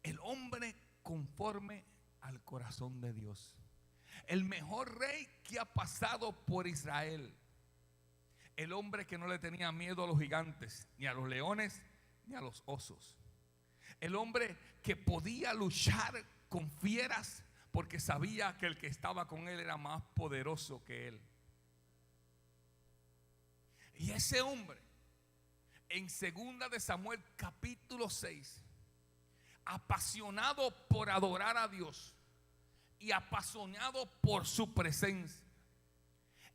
el hombre conforme al corazón de Dios, el mejor rey que ha pasado por Israel, el hombre que no le tenía miedo a los gigantes, ni a los leones, ni a los osos, el hombre que podía luchar con fieras porque sabía que el que estaba con él era más poderoso que él. Y ese hombre, en 2 de Samuel capítulo 6, apasionado por adorar a Dios y apasionado por su presencia,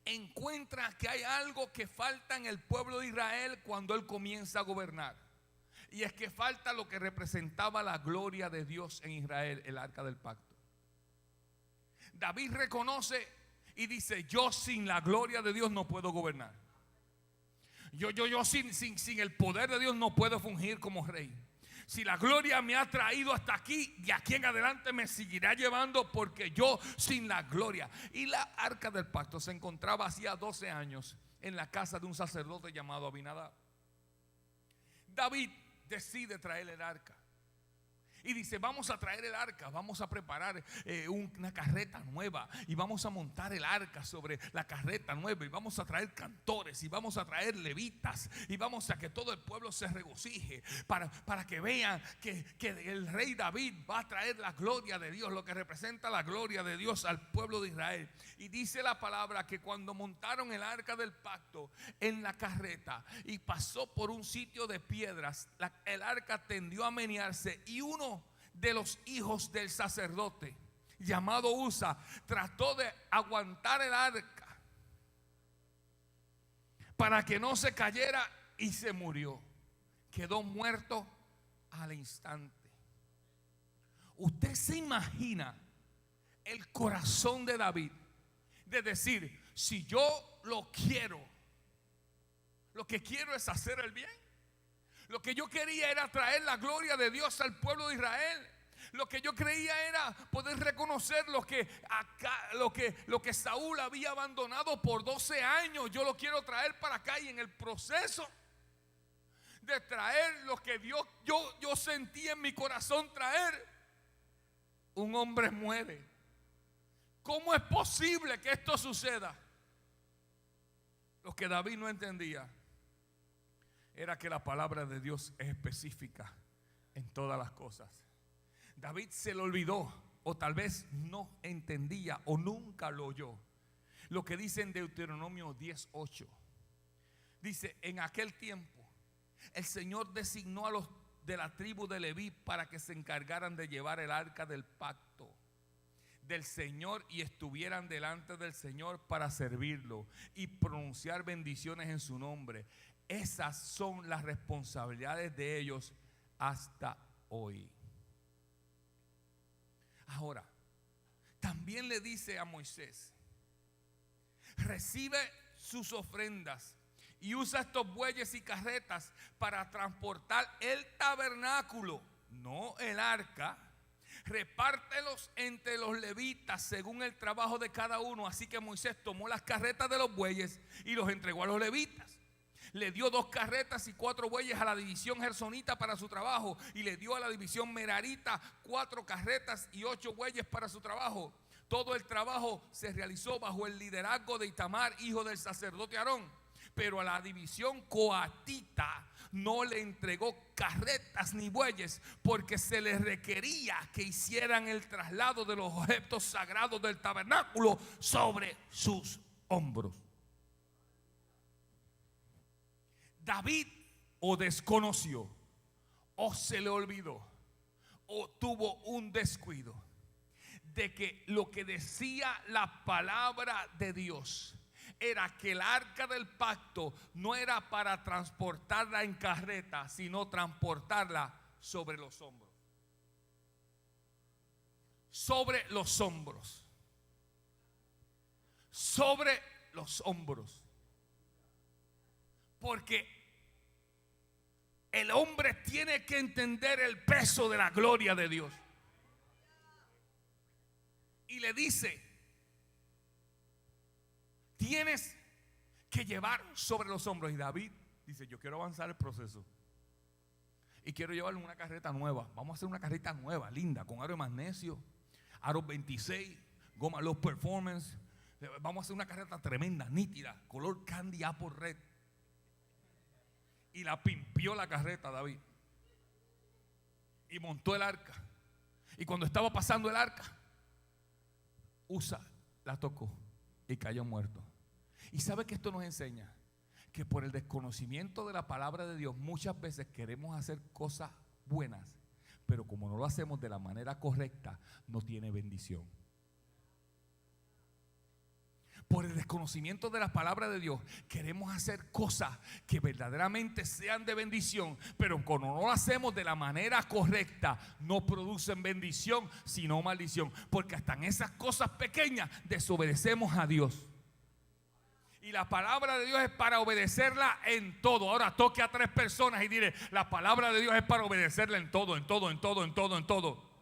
encuentra que hay algo que falta en el pueblo de Israel cuando él comienza a gobernar. Y es que falta lo que representaba la gloria de Dios en Israel, el arca del pacto. David reconoce y dice: yo sin la gloria de Dios no puedo gobernar. Yo sin el poder de Dios no puedo fungir como rey. Si la gloria me ha traído hasta aquí, de aquí en adelante me seguirá llevando, porque yo sin la gloria. Y la arca del pacto se encontraba hacía 12 años en la casa de un sacerdote llamado Abinadab. David decide traer el arca y dice: vamos a traer el arca, vamos a preparar una carreta nueva y vamos a montar el arca sobre la carreta nueva y vamos a traer cantores y vamos a traer levitas y vamos a que todo el pueblo se regocije para que vean que el rey David va a traer la gloria de Dios, lo que representa la gloria de Dios al pueblo de Israel. Y dice la palabra que cuando montaron el arca del pacto en la carreta y pasó por un sitio de piedras, el arca tendió a menearse y uno de los hijos del sacerdote, llamado Usa, trató de aguantar el arca para que no se cayera y se murió. Quedó muerto al instante. Usted se imagina el corazón de David de decir: si yo lo que quiero es hacer el bien. Lo que yo quería era traer la gloria de Dios al pueblo de Israel. Lo que yo creía era poder reconocer lo que Saúl había abandonado por 12 años. Yo lo quiero traer para acá, y en el proceso de traer lo que Dios, yo sentí en mi corazón traer, un hombre muere. ¿Cómo es posible que esto suceda? Lo que David no entendía era que la palabra de Dios es específica en todas las cosas. David se le olvidó, o tal vez no entendía, o nunca lo oyó, lo que dice en Deuteronomio 10:8. Dice: en aquel tiempo el Señor designó a los de la tribu de Leví para que se encargaran de llevar el arca del pacto del Señor y estuvieran delante del Señor para servirlo y pronunciar bendiciones en su nombre. Esas son las responsabilidades de ellos hasta hoy. Ahora, también le dice a Moisés: recibe sus ofrendas y usa estos bueyes y carretas para transportar el tabernáculo, no el arca. Repártelos entre los levitas según el trabajo de cada uno. Así que Moisés tomó las carretas de los bueyes y los entregó a los levitas. Le dio 2 carretas y 4 bueyes a la división gersonita para su trabajo, y le dio a la división merarita 4 carretas y 8 bueyes para su trabajo. Todo el trabajo se realizó bajo el liderazgo de Itamar, hijo del sacerdote Aarón. Pero a la división coatita no le entregó carretas ni bueyes, porque se les requería que hicieran el traslado de los objetos sagrados del tabernáculo sobre sus hombros. David o desconoció, o se le olvidó, o tuvo un descuido de que lo que decía la palabra de Dios era que el arca del pacto no era para transportarla en carreta, sino transportarla sobre los hombros. Sobre los hombros. Sobre los hombros. Porque el hombre tiene que entender el peso de la gloria de Dios. Y le dice, tienes que llevar sobre los hombros. Y David dice, yo quiero avanzar el proceso y quiero llevarle una carreta nueva. Vamos a hacer una carreta nueva, linda, con aro de magnesio, aro 26, goma Low Performance. Vamos a hacer una carreta tremenda, nítida, color candy apple red. Y la pimpió la carreta David. Y montó el arca. Y cuando estaba pasando el arca, Usa la tocó y cayó muerto. ¿Y sabe que esto nos enseña? Que por el desconocimiento de la palabra de Dios muchas veces queremos hacer cosas buenas, pero como no lo hacemos de la manera correcta, no tiene bendición. Por el desconocimiento de la palabra de Dios queremos hacer cosas que verdaderamente sean de bendición, pero cuando no lo hacemos de la manera correcta, no producen bendición sino maldición, porque hasta en esas cosas pequeñas desobedecemos a Dios. Y la palabra de Dios es para obedecerla en todo. Ahora toque a 3 personas y dile, la palabra de Dios es para obedecerla en todo, en todo, en todo, en todo, en todo.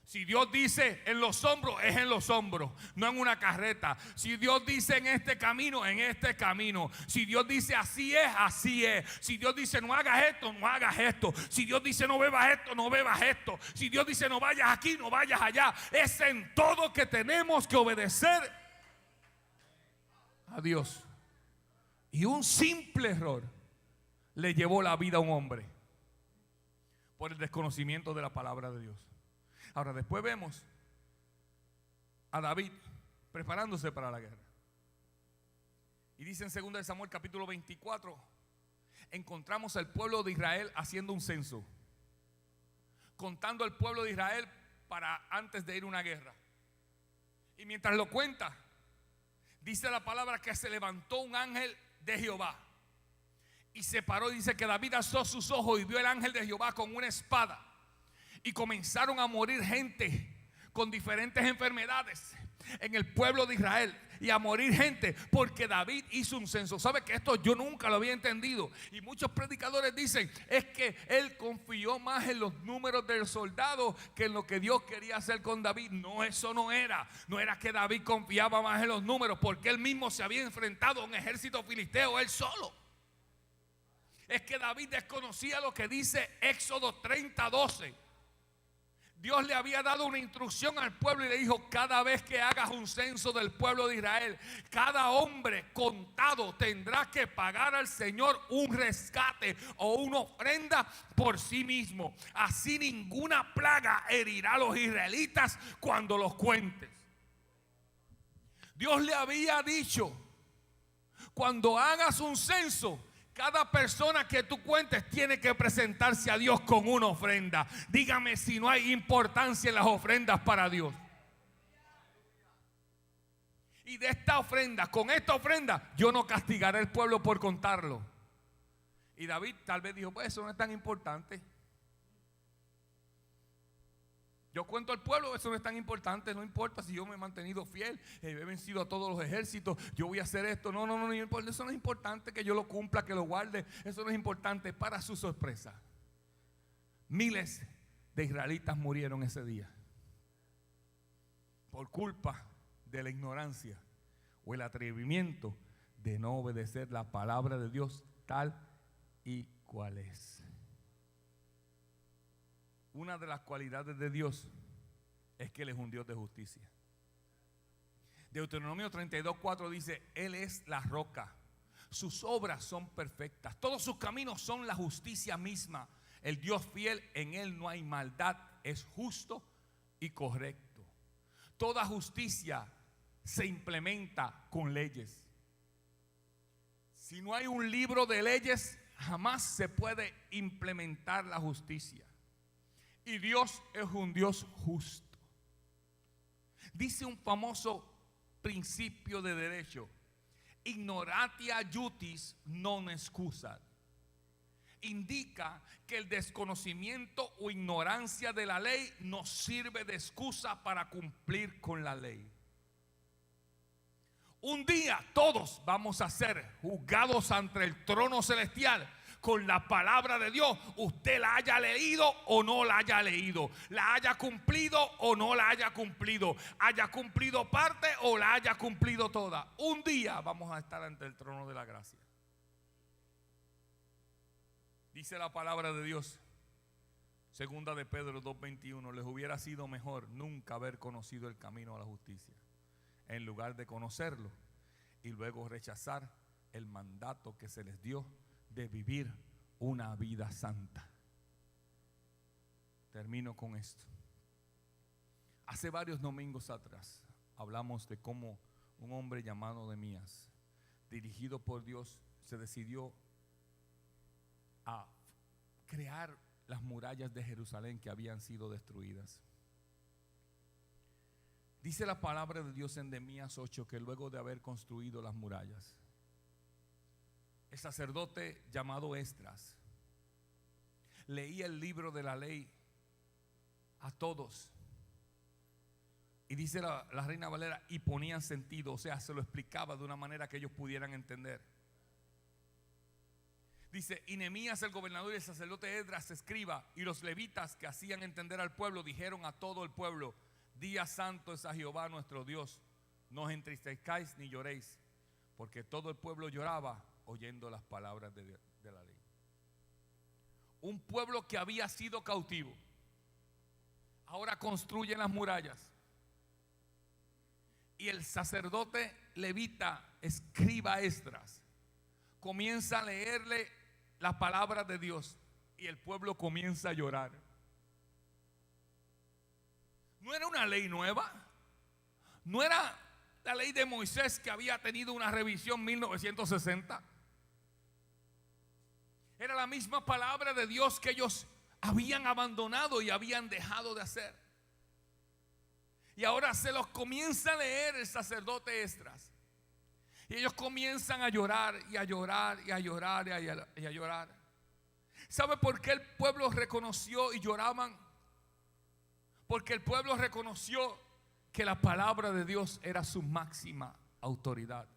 Si Dios dice en los hombros, es en los hombros, no en una carreta. Si Dios dice en este camino, en este camino. Si Dios dice así es, así es. Si Dios dice no hagas esto, no hagas esto. Si Dios dice no bebas esto, no bebas esto. Si Dios dice no vayas aquí, no vayas allá. Es en todo que tenemos que obedecer a Dios. Y un simple error le llevó la vida a un hombre por el desconocimiento de la palabra de Dios. Ahora después vemos a David preparándose para la guerra. Y dice en 2 de Samuel capítulo 24, encontramos al pueblo de Israel haciendo un censo, contando al pueblo de Israel para antes de ir a una guerra. Y mientras lo cuenta, dice la palabra que se levantó un ángel de Jehová y se paró, y dice que David alzó sus ojos y vio el ángel de Jehová con una espada. Y comenzaron a morir gente con diferentes enfermedades en el pueblo de Israel. Y a morir gente porque David hizo un censo. ¿Sabe que esto yo nunca lo había entendido? Y muchos predicadores dicen, es que él confió más en los números del soldado que en lo que Dios quería hacer con David. No, eso no era. No era que David confiaba más en los números, porque él mismo se había enfrentado a un ejército filisteo él solo. Es que David desconocía lo que dice Éxodo 30:12. Dios le había dado una instrucción al pueblo y le dijo, cada vez que hagas un censo del pueblo de Israel, cada hombre contado tendrá que pagar al Señor un rescate o una ofrenda por sí mismo. Así ninguna plaga herirá a los israelitas cuando los cuentes. Dios le había dicho, cuando hagas un censo, cada persona que tú cuentes tiene que presentarse a Dios con una ofrenda. Dígame si no hay importancia en las ofrendas para Dios. Y de esta ofrenda, con esta ofrenda, yo no castigaré al pueblo por contarlo. Y David tal vez dijo, pues eso no es tan importante. Yo cuento al pueblo, eso no es tan importante. No importa si yo me he mantenido fiel, he vencido a todos los ejércitos, yo voy a hacer esto. No, eso no es importante que yo lo cumpla, que lo guarde. Eso no es importante. Para su sorpresa, miles de israelitas murieron ese día por culpa de la ignorancia o el atrevimiento de no obedecer la palabra de Dios tal y cual es. Una de las cualidades de Dios es que Él es un Dios de justicia. Deuteronomio 32:4 dice, Él es la roca, sus obras son perfectas, todos sus caminos son la justicia misma. El Dios fiel, en Él no hay maldad, es justo y correcto. Toda justicia se implementa con leyes. Si no hay un libro de leyes, jamás se puede implementar la justicia. Y Dios es un Dios justo. Dice un famoso principio de derecho, ignorantia iutis non excusat. Indica que el desconocimiento o ignorancia de la ley nos sirve de excusa para cumplir con la ley. Un día todos vamos a ser juzgados ante el trono celestial con la palabra de Dios. Usted la haya leído o no la haya leído, la haya cumplido o no la haya cumplido, haya cumplido parte o la haya cumplido toda. Un día vamos a estar ante el trono de la gracia. Dice la palabra de Dios, segunda de Pedro 2:21, les hubiera sido mejor nunca haber conocido el camino a la justicia, en lugar de conocerlo y luego rechazar el mandato que se les dio de vivir una vida santa. Termino con esto. Hace varios domingos atrás hablamos de cómo un hombre llamado Nehemías, dirigido por Dios, se decidió a crear las murallas de Jerusalén que habían sido destruidas. Dice la palabra de Dios en Nehemías 8 que luego de haber construido las murallas, el sacerdote llamado Esdras leía el libro de la ley a todos. Y dice la Reina Valera, y ponían sentido, o sea, se lo explicaba de una manera que ellos pudieran entender. Dice, y Nehemías el gobernador y el sacerdote Esdras escriba y los levitas que hacían entender al pueblo dijeron a todo el pueblo: día santo es a Jehová nuestro Dios, no os entristezcáis ni lloréis, porque todo el pueblo lloraba oyendo las palabras de la ley. Un pueblo que había sido cautivo, ahora construye las murallas. Y el sacerdote levita, escriba Esdras, comienza a leerle la palabra de Dios y el pueblo comienza a llorar. No era una ley nueva, no era la ley de Moisés que había tenido una revisión en 1960. Era la misma palabra de Dios que ellos habían abandonado y habían dejado de hacer. Y ahora se los comienza a leer el sacerdote Esdras. Y ellos comienzan a llorar y a llorar y a llorar y a llorar. ¿Sabe por qué el pueblo reconoció y lloraban? Porque el pueblo reconoció que la palabra de Dios era su máxima autoridad.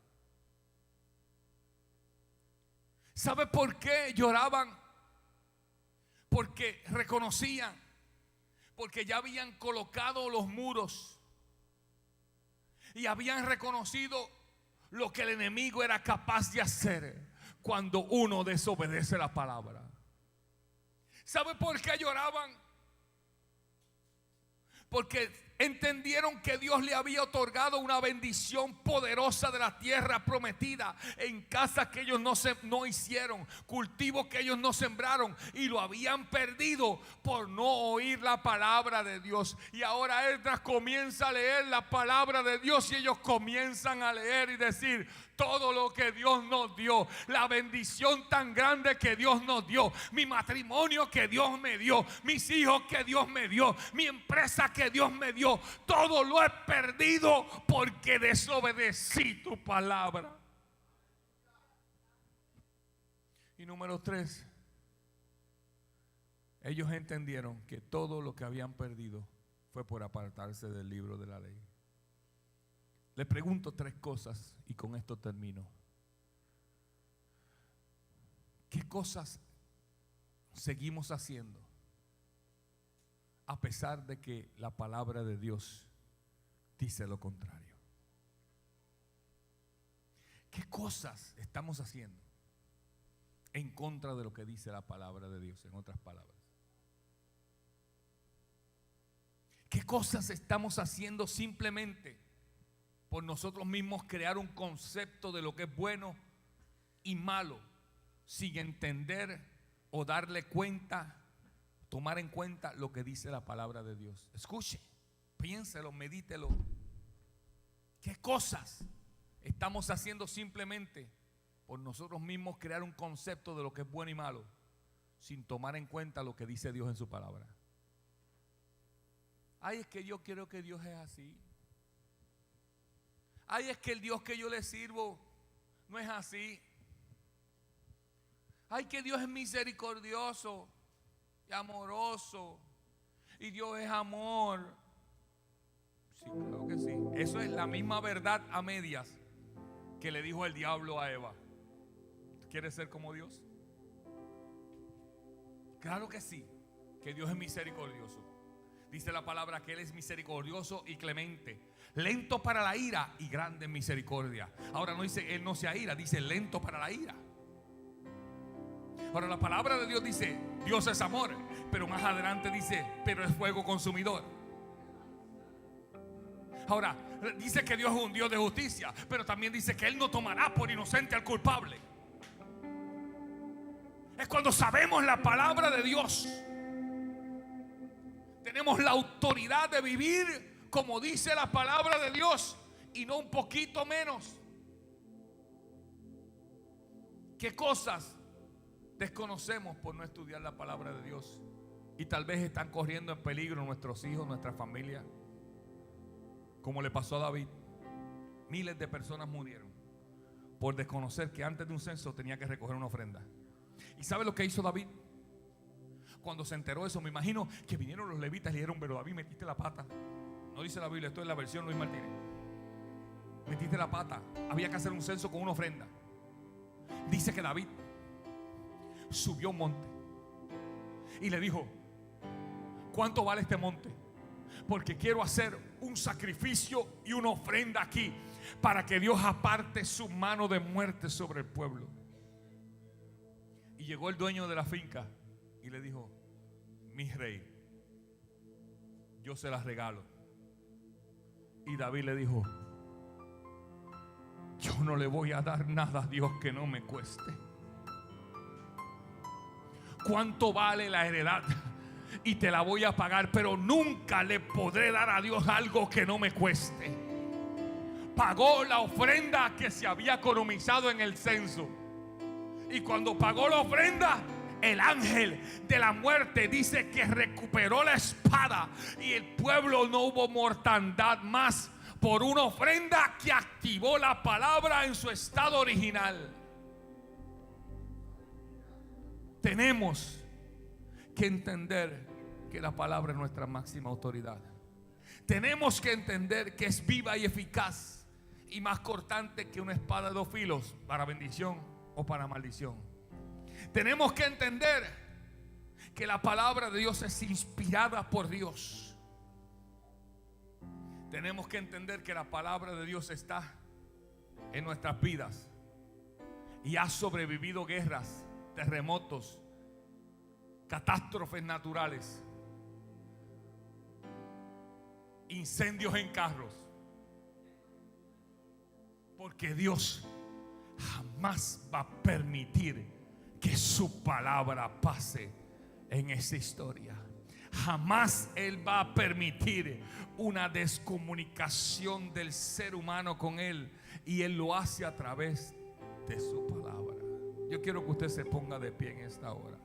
¿Sabe por qué lloraban? Porque reconocían, porque ya habían colocado los muros y habían reconocido lo que el enemigo era capaz de hacer cuando uno desobedece la palabra. ¿Sabe por qué lloraban? Porque entendieron que Dios le había otorgado una bendición poderosa de la tierra prometida en casas que ellos no hicieron, cultivos que ellos no sembraron, y lo habían perdido por no oír la palabra de Dios. Y ahora Esdras comienza a leer la palabra de Dios y ellos comienzan a leer y decir: todo lo que Dios nos dio, la bendición tan grande que Dios nos dio, mi matrimonio que Dios me dio, mis hijos que Dios me dio, mi empresa que Dios me dio, todo lo he perdido porque desobedecí tu palabra. Y número 3, ellos entendieron que todo lo que habían perdido fue por apartarse del libro de la ley. Le pregunto 3 cosas y con esto termino. ¿Qué cosas seguimos haciendo a pesar de que la palabra de Dios dice lo contrario? ¿Qué cosas estamos haciendo en contra de lo que dice la palabra de Dios? En otras palabras, ¿qué cosas estamos haciendo simplemente por nosotros mismos crear un concepto de lo que es bueno y malo, sin entender o darle cuenta, tomar en cuenta lo que dice la palabra de Dios? Escuche, piénselo, medítelo. ¿Qué cosas estamos haciendo simplemente por nosotros mismos crear un concepto de lo que es bueno y malo, sin tomar en cuenta lo que dice Dios en su palabra? Ay, es que yo quiero que Dios es así. Ay, es que el Dios que yo le sirvo no es así. Ay, que Dios es misericordioso y amoroso, y Dios es amor. Sí, creo que sí. Eso es la misma verdad a medias. que le dijo el diablo a Eva: ¿quieres ser como Dios? Claro que sí, que Dios es misericordioso. Dice la palabra que Él es misericordioso y clemente, lento para la ira y grande en misericordia. Ahora no dice Él no se aira, dice lento para la ira. Ahora la palabra de Dios dice Dios es amor, pero más adelante dice pero es fuego consumidor. Ahora dice que Dios es un Dios de justicia, pero también dice que Él no tomará por inocente al culpable. Es cuando sabemos la palabra de Dios, tenemos la autoridad de vivir como dice la palabra de Dios y no un poquito menos. ¿Qué cosas desconocemos por no estudiar la palabra de Dios? Y tal vez están corriendo en peligro nuestros hijos, nuestra familia. Como le pasó a David. Miles de personas murieron por desconocer que antes de un censo tenía que recoger una ofrenda. ¿Y sabe lo que hizo David? Cuando se enteró de eso, me imagino que vinieron los levitas y le dijeron: pero David, metiste la pata. No dice la Biblia, esto es la versión Luis Martínez. Metiste la pata. Había que hacer un censo con una ofrenda. Dice que David subió a un monte y le dijo: ¿cuánto vale este monte? Porque quiero hacer un sacrificio y una ofrenda aquí, para que Dios aparte su mano de muerte sobre el pueblo. Y llegó el dueño de la finca y le dijo: mi rey, yo se las regalo. Y David le dijo: yo no le voy a dar nada a Dios que no me cueste. ¿Cuánto vale la heredad? Y te la voy a pagar, pero nunca le podré dar a Dios algo que no me cueste. Pagó la ofrenda que se había economizado en el censo. Y cuando pagó la ofrenda, el ángel de la muerte dice que recuperó la espada y el pueblo no hubo mortandad más por una ofrenda que activó la palabra en su estado original. Tenemos que entender que la palabra es nuestra máxima autoridad. Tenemos que entender que es viva y eficaz y más cortante que una espada de dos filos, para bendición o para maldición. Tenemos que entender que la palabra de Dios es inspirada por Dios. Tenemos que entender que la palabra de Dios está en nuestras vidas y ha sobrevivido guerras, terremotos, catástrofes naturales, incendios en carros, porque Dios jamás va a permitir que su palabra pase en esa historia. Jamás Él va a permitir una descomunicación del ser humano con Él, y Él lo hace a través de su palabra. Yo quiero que usted se ponga de pie en esta hora.